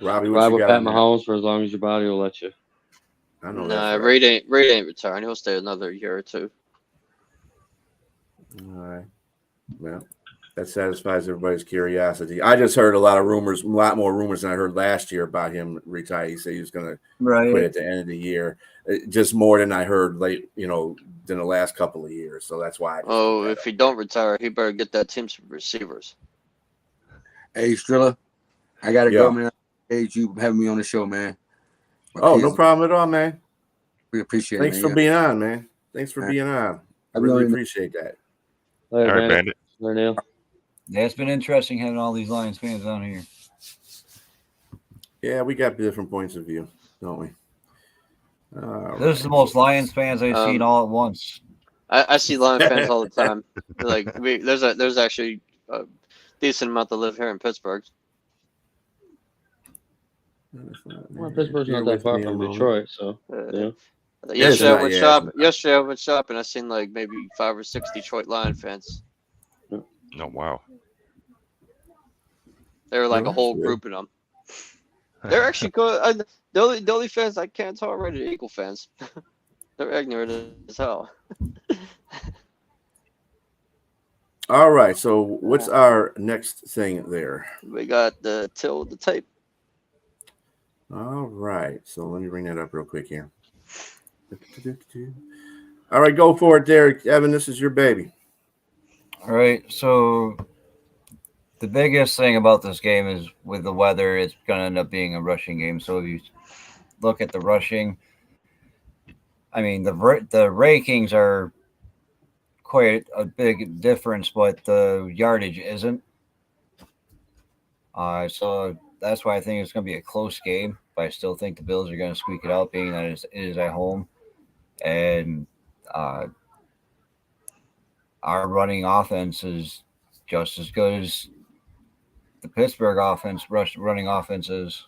Robbie, ride with Pat Mahomes for as long as your body will let you. I know. Nah, Reid ain't retiring. He'll stay another year or two. All right. Well, that satisfies everybody's curiosity. I just heard a lot more rumors than I heard last year about him retiring. He said he was going to quit at the end of the year, just more than I heard than the last couple of years. So that's why. If he don't retire, he better get that team some receivers. Hey, Strilla, I got to go, man. Hey, you having me on the show, man. No problem at all, man. We appreciate it. Thanks for being on, man. Thanks for being on. I really appreciate that. All right, Bandit. Yeah, it's been interesting having all these Lions fans on here. Yeah, we got different points of view, don't we? This is the most Lions fans I've seen all at once. I see Lions fans all the time. There's actually a decent amount that live here in Pittsburgh. Well, Pittsburgh's not that far from Detroit, so yeah. Yesterday I went shopping. I seen like maybe 5 or 6 Detroit Lion fans. Oh wow! They were like a whole group of them. They're actually good. The only fans I can't tolerate are Eagle fans. They're ignorant as hell. All right. So what's our next thing there? We got the till the tape. All right. So let me bring that up real quick here. All right, go for it, Derek. Evan, this is your baby. All right, so the biggest thing about this game is with the weather, it's going to end up being a rushing game. So if you look at the rushing, I mean, the rankings are quite a big difference, but the yardage isn't. So that's why I think it's going to be a close game, but I still think the Bills are going to squeak it out, being that it is at home. And our running offense is just as good as the Pittsburgh running offense is.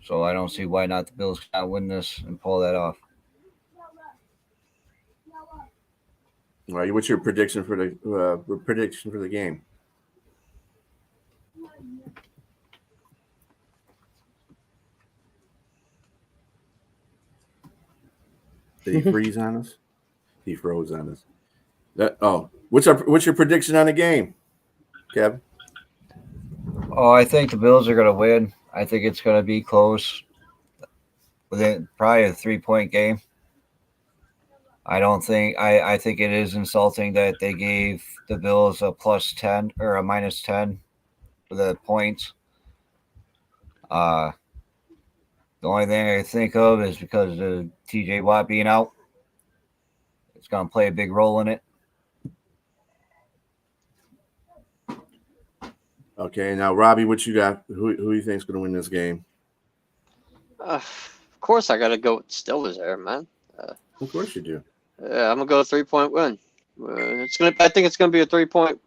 So I don't see why not the Bills cannot win this and pull that off. All right, what's your prediction for the game? Did he freeze on us? He froze on us. What's your prediction on the game, Kevin? Oh, I think the Bills are going to win. I think it's going to be close. Within probably a 3-point game. I think it is insulting that they gave the Bills a +10 or a -10 for the points. The only thing I think of is because of TJ Watt being out. It's going to play a big role in it. Okay, now Robbie, what you got? Who do you think is going to win this game? Of course, I got to go with Steelers there, man. Of course you do. Yeah, I'm gonna go 3-point win. I think it's gonna be a 3-point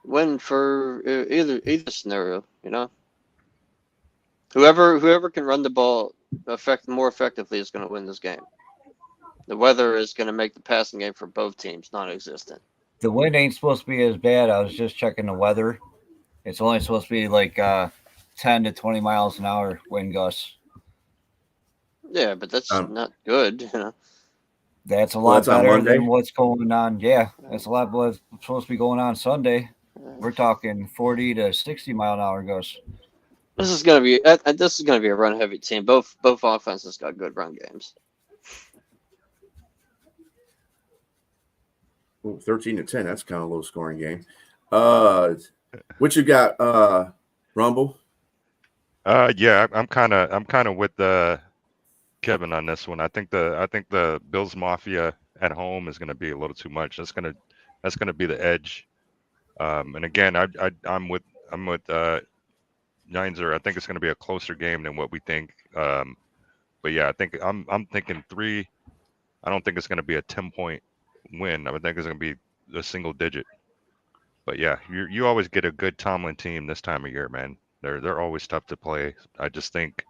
win for either scenario. You know, whoever can run the ball more effectively is gonna win this game. The weather is gonna make the passing game for both teams non-existent. The wind ain't supposed to be as bad. I was just checking the weather. It's only supposed to be like 10 to 20 miles an hour wind gusts. Yeah, but that's not good. You know. That's a lot better than what's going on. Yeah, that's a lot what's supposed to be going on Sunday. We're talking 40 to 60 mile an hour gusts. This is gonna be a run heavy team. Both offenses got good run games. 13-10. That's kind of a low scoring game. What you got, Rumble? Yeah, I'm kind of with Kevin on this one. I think the Bills Mafia at home is going to be a little too much. That's going to be the edge. And again, I'm with Nineser. I think it's going to be a closer game than what we think. But yeah, I'm thinking 3. I don't think it's going to be a 10-point win. I would think it's going to be a single digit. But yeah, you always get a good Tomlin team this time of year, man. They're always tough to play. I just think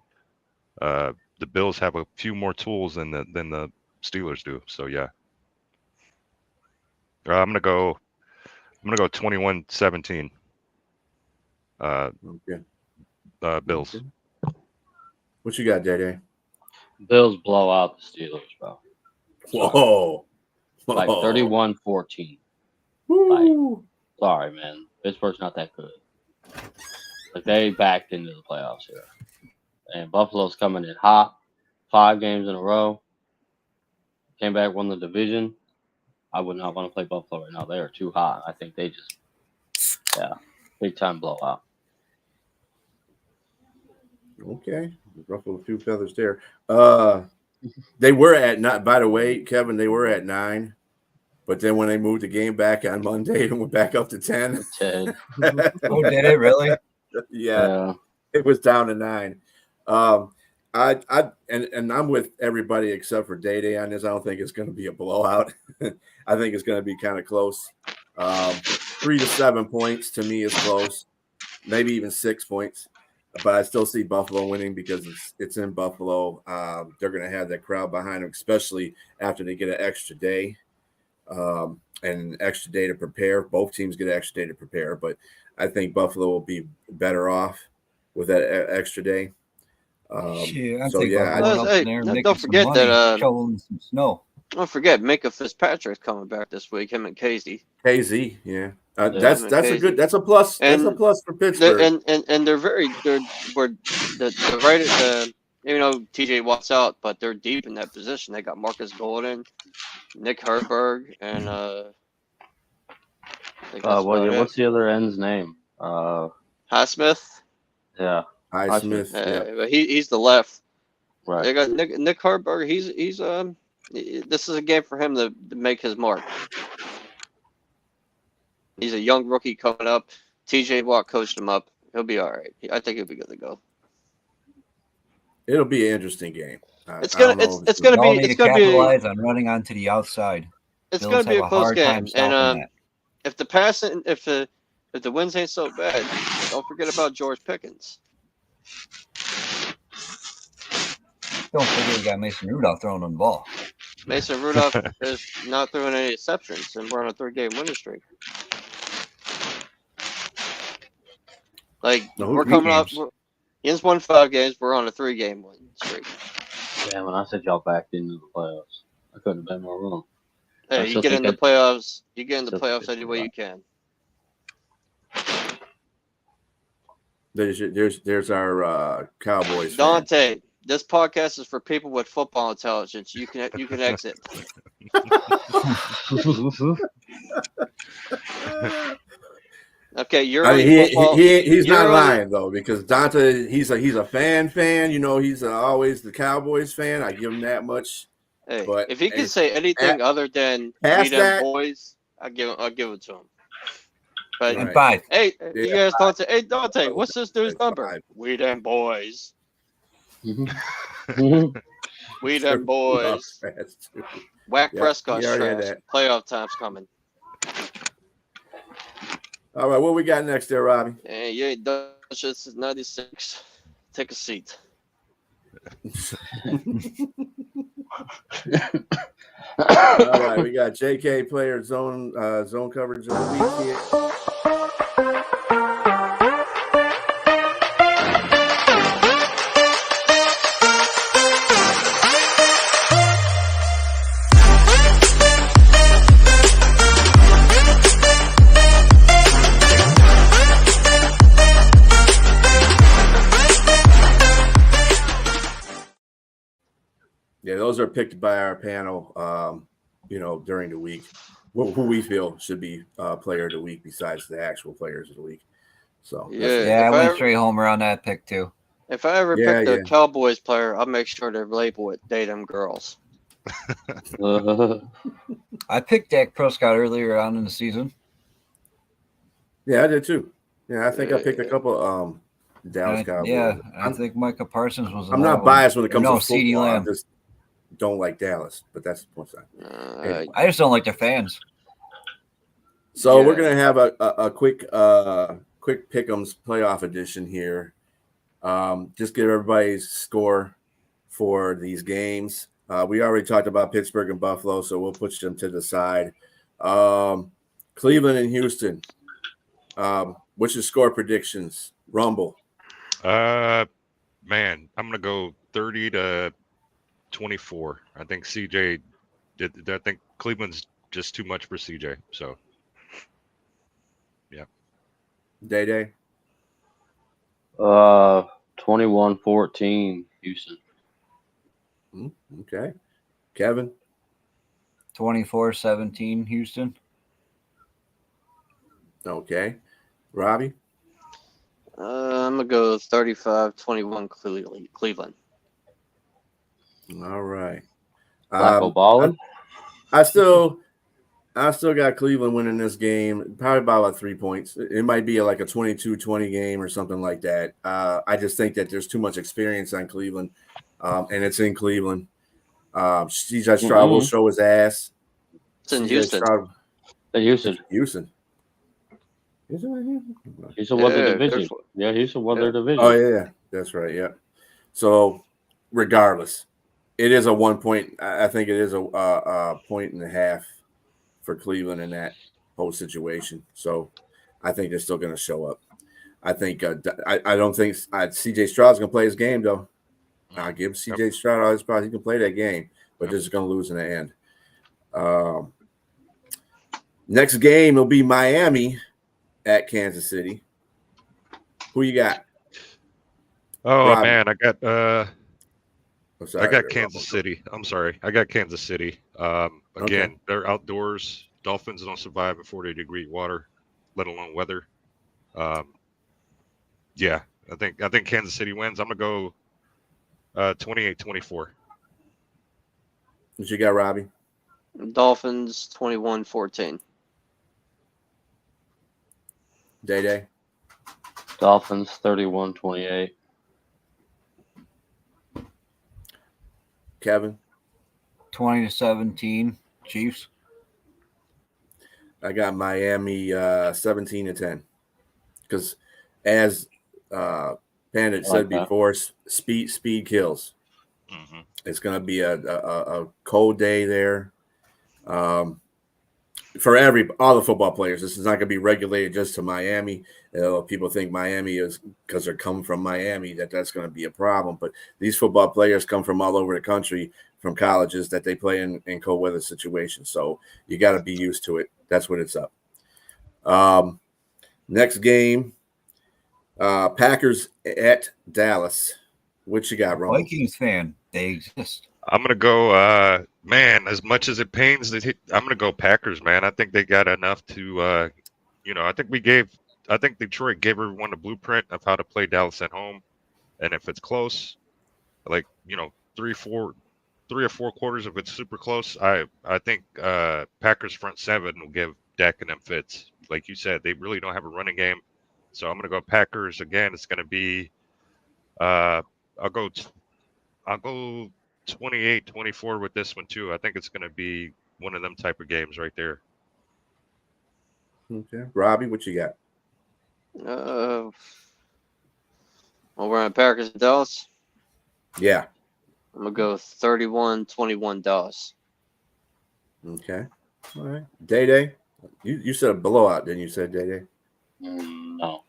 the Bills have a few more tools than the Steelers do. So yeah, I'm gonna go 21-17. Okay. Bills. Okay. What you got, DaeDae? Bills blow out the Steelers, bro. Whoa. Like 31-14. Sorry, man. Pittsburgh's not that good. Like they backed into the playoffs here. And Buffalo's coming in hot. 5 games in a row. Came back, won the division. I would not want to play Buffalo right now. They are too hot. I think they just, big time blowout. Okay. Ruffled a few feathers there. They were at by the way, Kevin, they were at 9. But then when they moved the game back on Monday and went back up to 10. 10. Oh, did it really? Yeah. It was down to 9. I'm with everybody except for DaeDae on this. I don't think it's going to be a blowout. I think it's going to be kind of close. 3 to 7 points to me is close. Maybe even 6 points. But I still see Buffalo winning because it's in Buffalo. They're going to have that crowd behind them, especially after they get an extra day. And an extra day to prepare. Both teams get an extra day to prepare, but I think Buffalo will be better off with that extra day. Don't forget that shoveling some snow. Don't forget Minka Fitzpatrick's coming back this week. Him and KZ. KZ, yeah. That's a good. That's a plus. That's a plus for Pittsburgh. And they're right at the. You know, TJ Watt's out, but they're deep in that position. They got Marcus Golden, Nick Herberg, and what's the other end's name? Highsmith. Yeah, Highsmith. But he's the left. Right. They got Nick Herberg. He's this is a game for him to make his mark. He's a young rookie coming up. TJ Watt coached him up. He'll be all right. I think he'll be good to go. It'll be an interesting game. It's gonna capitalize on running onto the outside. It's gonna be a close game, and if the wins ain't so bad, don't forget about George Pickens. Don't forget you got Mason Rudolph throwing on the ball. Mason Rudolph is not throwing any exceptions, and we're on a 3-game winning streak. Like, No, we're who coming up. games? He has won 5 games. We're on a 3-game winning streak. Damn, when I said y'all backed into the playoffs, I couldn't have been more wrong. I Hey, you still get think in the that- playoffs. You get in the still playoffs think any way you can. There's our Cowboys fan. Dante, this podcast is for people with football intelligence. You can exit. Okay, you're I mean, football. he's you're not early- lying though, because Dante, he's a fan. You know, he's always the Cowboys fan. I give him that much. Hey, But if he can it's- say anything other than past "we them that- boys," I'll give it to him. But And Right. 5. hey, Yeah, you guys don't say, "Hey Dante, what's this dude's It's number?" 5. We them boys. Mhm. We them boys. Whack Yeah, Prescott's he already had trash. that. Playoff time's coming. All right, what we got next there, Robbie? Hey, you ain't done shit since '96. Take a seat. All right, we got JK player zone coverage of the week here. Yeah, those are picked by our panel, during the week. Who we feel should be player of the week besides the actual players of the week. So Yeah, Yeah, I if went I- straight homer on that pick too. If I ever Yeah, pick the yeah. Cowboys player, I'll make sure to label it "Date 'em girls." I picked Dak Prescott earlier on in the season. yeah, I did too. Yeah, I think I picked a couple Dallas And Cowboys. yeah, I think Micah Parsons was. I'm another not one. biased when it Or comes no, to CeeDee football. I Lamb. just don't like Dallas, but that's the point side. I just don't like their fans. So Yeah. we're gonna have a quick pick'ems playoff edition here. Just give everybody's score for these games. We already talked about Pittsburgh and Buffalo, so we'll push them to the side. Cleveland and Houston. What's your score predictions? Rumble. Man, I'm gonna go 30-24. I think CJ did. I think Cleveland's just too much for CJ. So DaeDae. 21-14 Houston. Okay. Kevin. 24-17 Houston. Okay. Robbie. I'm gonna go 35-21 Cleveland. All right. Flacco balling. I still got Cleveland winning this game, probably by about 3 points. It might be like a 22-20 game or something like that. I just think that there's too much experience on Cleveland, and it's in Cleveland. CJ Stroud will show his ass. It's in CJ Houston. Stroud, Houston. Houston. Is it right here? Houston won Yeah, their division. they're- Yeah, Houston won their division. Oh yeah, that's right. Yeah. So, regardless, it is a 1 point. I think it is a point and a half for Cleveland in that whole situation. So, I think they're still going to show up. I think I don't think CJ Stroud's going to play his game though. I'll give CJ Stroud all his props. He can play that game, but they're just going to lose in the end. Next game will be Miami at Kansas City. Who you got? Oh Robbie. man, I got Oh, sorry, I got Rumble. Kansas City. I'm sorry. I got Kansas City. Again, they're outdoors. Dolphins don't survive in 40-degree water, let alone weather. Yeah, I think Kansas City wins. I'm gonna go 28-24. What you got, Robbie? Dolphins 21-14. DaeDae? Dolphins 31-28. Kevin? 20-17 Chiefs. I got Miami 17-10. Because as Bandit said like that. before, speed kills. Mm-hmm. It's going to be a cold day there. For all the football players, this is not going to be regulated just to Miami. People think Miami is because they're coming from Miami that's going to be a problem. But these football players come from all over the country from colleges that they play in cold weather situations. So you got to be used to it. That's what it's up. Next game, Packers at Dallas. What you got, Rumble? Vikings fan, they exist. I'm gonna go, man. As much as it pains, I'm gonna go Packers, man. I think they got enough to, I think Detroit gave everyone a blueprint of how to play Dallas at home, and if it's close, like 3 or 4 quarters, if it's super close, I think Packers front seven will give Dak and them fits. Like you said, they really don't have a running game, so I'm gonna go Packers again. It's gonna be, I'll go 28-24 with this one too. I think it's going to be one of them type of games right there. Okay, Robbie, what you got? Well, we're on Packers and Dallas. Yeah. I'm gonna go 31-21 Dallas. Okay. All right. DaeDae, you said a blowout, didn't you? Said DaeDae? No.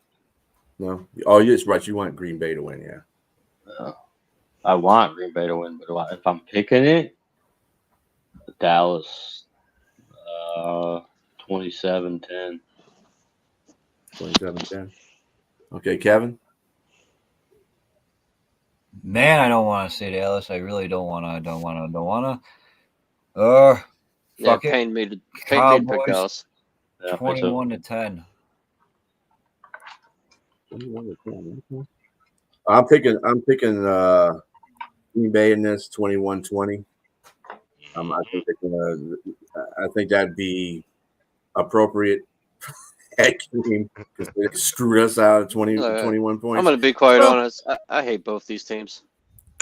No. Oh, yes, right. You want Green Bay to win, yeah. I want Green Bay to win, but if I'm picking it, Dallas, 27-10. 27-10. Okay, Kevin. Man, I don't want to say Dallas. I really don't want to. Yeah, Fuck it. pain me to pick Cowboys, Dallas. Yeah, 21-10. 21-10. I'm picking Green Bay in this 21-20. I think that'd be appropriate at game because they screwed us out of 21 points. I'm gonna be quite honest. I hate both these teams.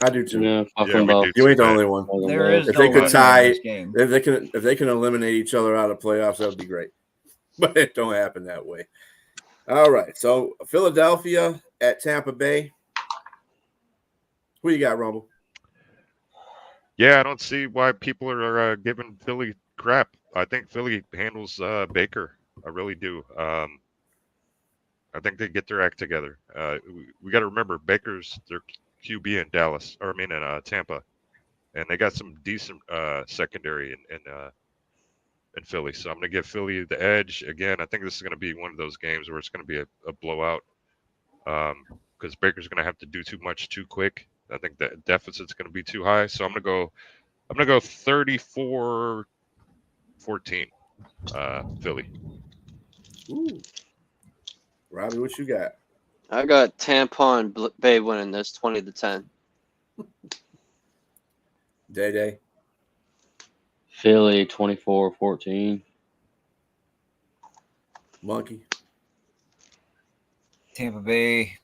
I do too. Yeah, Yeah, we do You ain't the too, only one. There is If no they could winner in tie, this game. if they can eliminate each other out of playoffs, that would be great. But it don't happen that way. All right. So Philadelphia at Tampa Bay. Who you got, Rumble? Yeah, I don't see why people are giving Philly crap. I think Philly handles Baker. I really do. I think they get their act together. We got to remember Baker's their QB in Dallas, or in Tampa, and they got some decent secondary in Philly. So I'm going to give Philly the edge again. I think this is going to be one of those games where it's going to be a blowout because Baker's going to have to do too much too quick. I think the deficit's going to be too high. So I'm going to go 34-14 Philly. Ooh. Robbie, what you got? I got Tampa and Bay winning this 20-10. DaeDae. Philly 24-14. Monkey. Tampa Bay,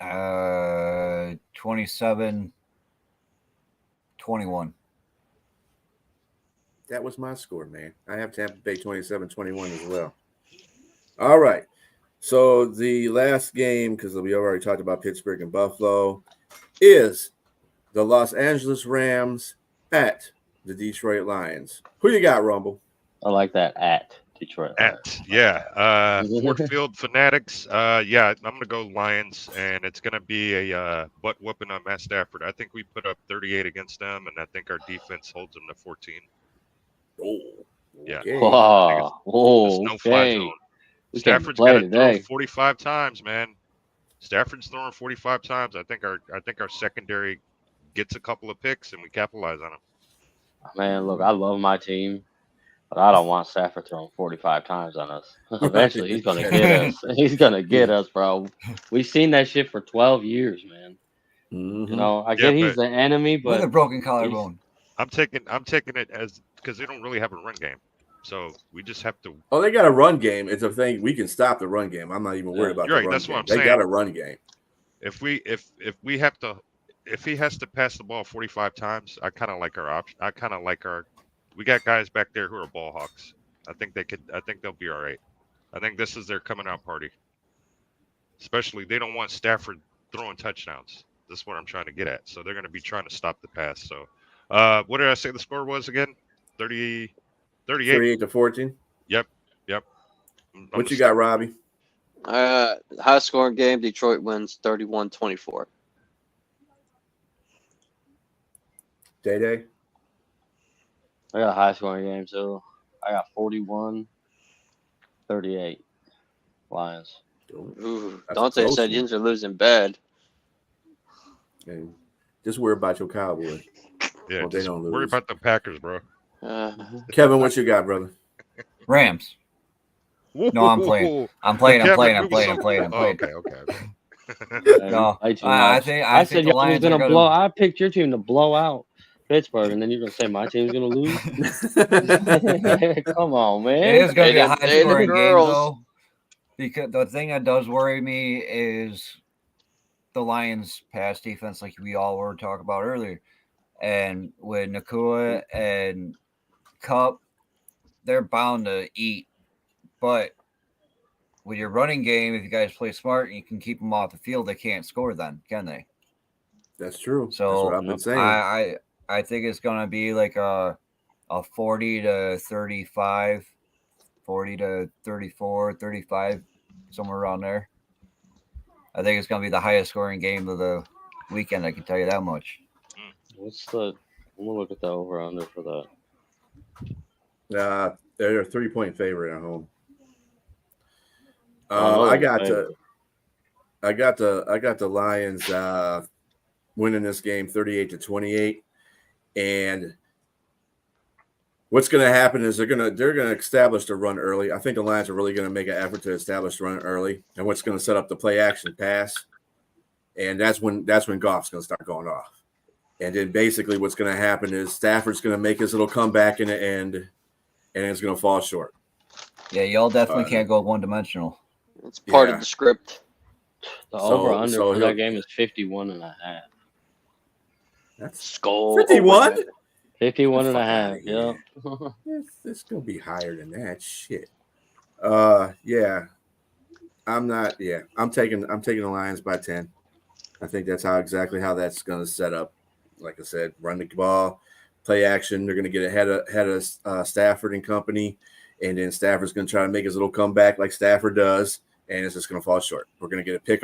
27-21. That was my score, man. I have Tampa Bay 27-21 as well. All right. So the last game, because we already talked about Pittsburgh and Buffalo, is the Los Angeles Rams at the Detroit Lions. Who you got, Rumble? I like that at Detroit. Ford Field Fanatics. I'm gonna go Lions, and it's gonna be a butt whooping on Matt Stafford. I think we put up 38 against them, and I think our defense holds them to 14. Oh, yeah. Okay. Whoa, no-fly zone. Stafford's got to throw 45 times, man. Stafford's throwing 45 times. I think our secondary gets a couple of picks, and we capitalize on them. Man, look, I love my team, but I don't want Stafford throwing 45 times on us. Eventually, he's going to get us. He's going to get us, bro. We've seen that shit for 12 years, man. Mm-hmm. I get he's the enemy, but with a broken collarbone. I'm taking it as because they don't really have a run game, so we just have to. Oh, they got a run game. It's a thing. We can stop the run game. I'm not even worried about the run that's game. What I'm they saying. got a run game. If we have to, if he has to pass the ball 45 times, I kind of like our option. I kind of like our. We got guys back there who are ball hawks. I think they'll be all right. I think this is their coming out party. Especially they don't want Stafford throwing touchdowns. That's what I'm trying to get at. So they're going to be trying to stop the pass. So, what did I say the score was again? 38. 38-14. Yep. What you got, Robbie? High scoring game. Detroit wins 31-24. DaeDae? I got a high scoring game, so I got 41-38. Lions. Ooh, That's Dante close, said man. Yins are losing bad. And just worry about your Cowboys. Yeah, Well, they just don't worry lose. about the Packers, bro. Kevin, what you got, brother? Rams. No, I'm playing. I'm playing. Oh, okay. No, My team I lost. think I said the y'all was Lions are gonna blow. I picked your team to blow out Pittsburgh, and then you're gonna say my team's gonna lose. Come on, man. It is going to be a They high scoring the game, girls. though. Because the thing that does worry me is the Lions' pass defense, like we all were talking about earlier. And with Nakua and Cup, they're bound to eat. But with your running game, if you guys play smart and you can keep them off the field, they can't score then, can they? That's true. So that's what I've been saying. I think it's going to be like a 40-35, 40-34, 35, somewhere around there. I think it's going to be the highest scoring game of the weekend. I can tell you that much. What's the? I'm gonna look at the over under for that. They're a 3-point favorite at home. Oh, I got the Lions winning this game 38-28, and what's going to happen is they're going to establish the run early. I think the Lions are really going to make an effort to establish the run early, and what's going to set up the play action pass, and that's when Goff's going to start going off. And then basically what's going to happen is Stafford's going to make his little comeback in the end, and it's going to fall short. Yeah, y'all definitely can't go one-dimensional. It's part of the script. The over under for that game is 51.5. That's skull 51? 51.5. Yeah. It's going to be higher than that. Shit. Yeah. I'm taking the Lions by 10. I think that's exactly how that's going to set up. Like I said, run the ball, play action. They're going to get ahead of Stafford and company, and then Stafford's going to try to make his little comeback like Stafford does, and it's just going to fall short. We're going to get a pick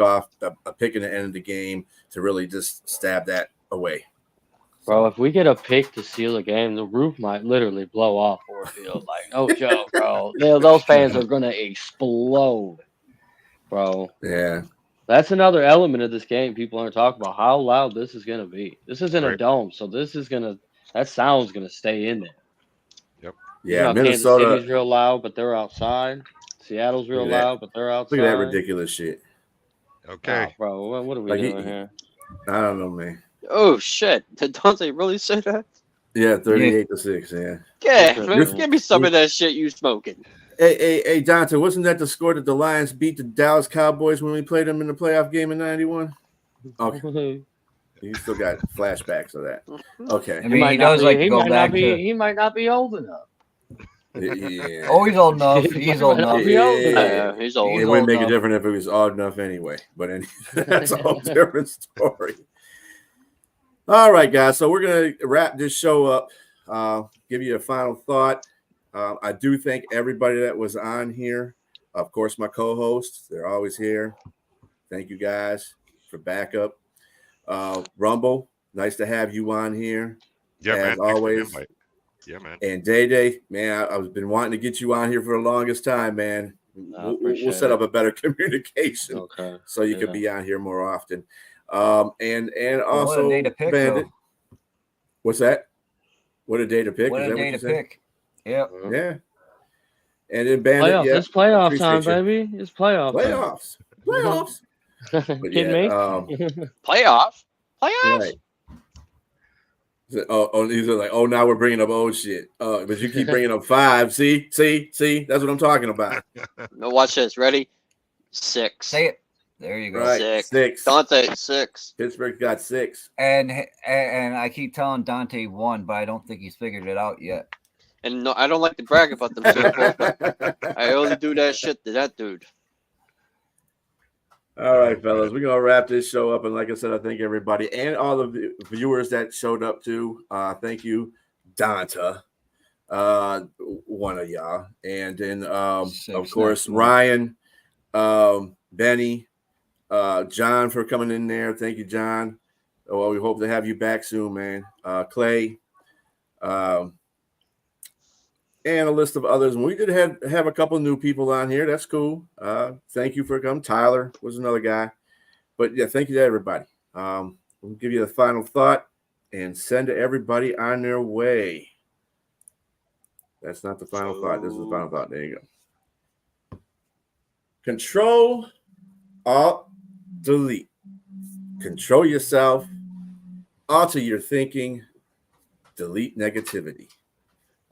in the end of the game to really just stab that away. Bro, if we get a pick to seal the game, the roof might literally blow off Ford Field. Like, no joke, bro. Those fans are going to explode, bro. Yeah. That's another element of this game people aren't talking about, how loud this is going to be. This isn't a dome, so that sound's going to stay in there. Yep. Yeah, Minnesota. Kansas City's real loud, but they're outside. Seattle's real loud, but they're outside. Look at that ridiculous shit. Okay. Oh, bro, what are we doing here? I don't know, man. Oh, shit. Did Dante really say that? Yeah, 38-6, yeah. Yeah, man, give me some of that shit you smoking. Hey, Dante, wasn't that the score that the Lions beat the Dallas Cowboys when we played them in the playoff game in 91? Okay. You still got flashbacks of that. Okay. I mean, he does like to go back to... He might not be old enough. Yeah. Oh, he's old enough. He's old enough. Yeah, he's old. It wouldn't make a difference if it was old enough anyway. But that's a whole different story. All right, guys. So we're going to wrap this show up. Give you a final thought. I do thank everybody that was on here. Of course, my co-hosts, they're always here. Thank you guys for backup. Rumble, nice to have you on here. Yeah, as man. Always. Yeah, man. And DaeDae, man, I've been wanting to get you on here for the longest time, man. We'll set up a better communication so you can be on here more often. And also Bandit. What's that? What a day to pick. What a day to pick. Yep. Yeah. And then Bandit. Playoffs. Yeah, it's playoff time, baby. It's playoff Playoffs. But kidding me? Playoffs? Playoffs? Right. These are like, now we're bringing up old shit. But you keep bringing up 5. See, that's what I'm talking about. No, watch this. Ready? 6. Say it. There you go. Right. 6. Dante, 6. Pittsburgh got 6. And I keep telling Dante 1, but I don't think he's figured it out yet. And no, I don't like to brag about them circles, but I only do that shit to that dude. All right, fellas, we're gonna wrap this show up, and like I said, I thank everybody and all the viewers that showed up too. Thank you, Donta, one of y'all, and then of course Ryan, Benny, John for coming in there. Thank you, John. Well, we hope to have you back soon, man. Clay, and a list of others. And we did have a couple new people on here. That's cool. Thank you for coming. Tyler was another guy. But yeah, thank you to everybody. We'll give you the final thought and send everybody on their way. That's not the final thought. This is the final thought. There you go. Control, Alt, Delete. Control yourself. Alter your thinking. Delete negativity.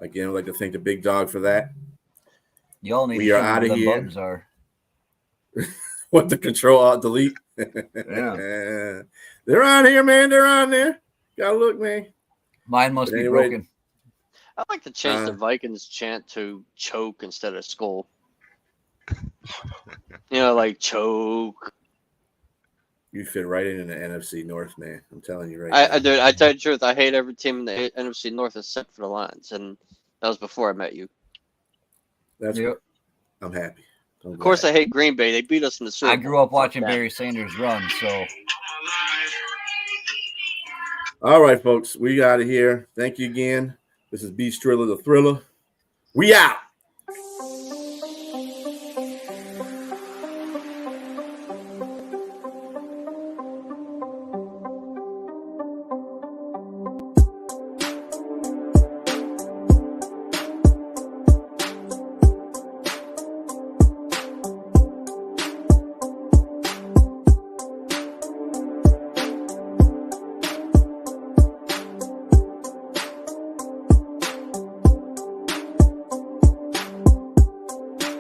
Again, I'd like to thank the big dog for that. Y'all need we to are out of the here. buttons are. What the Control Alt Delete? Yeah. They're on here, man. They're on there. Gotta look, man. Mine must But be anyway, broken. I'd like to change the Vikings chant to choke instead of skull. Like choke. You fit right in the NFC North, man. I'm telling you right now. I tell you the truth. I hate every team in the NFC North except for the Lions, and that was before I met you. That's good. I'm happy. Of course, I hate Green Bay. They beat us in the Super Bowl. I grew up watching Barry Sanders run, so. All right, folks. We out of here. Thank you again. This is BStrilla the Thriller. We out.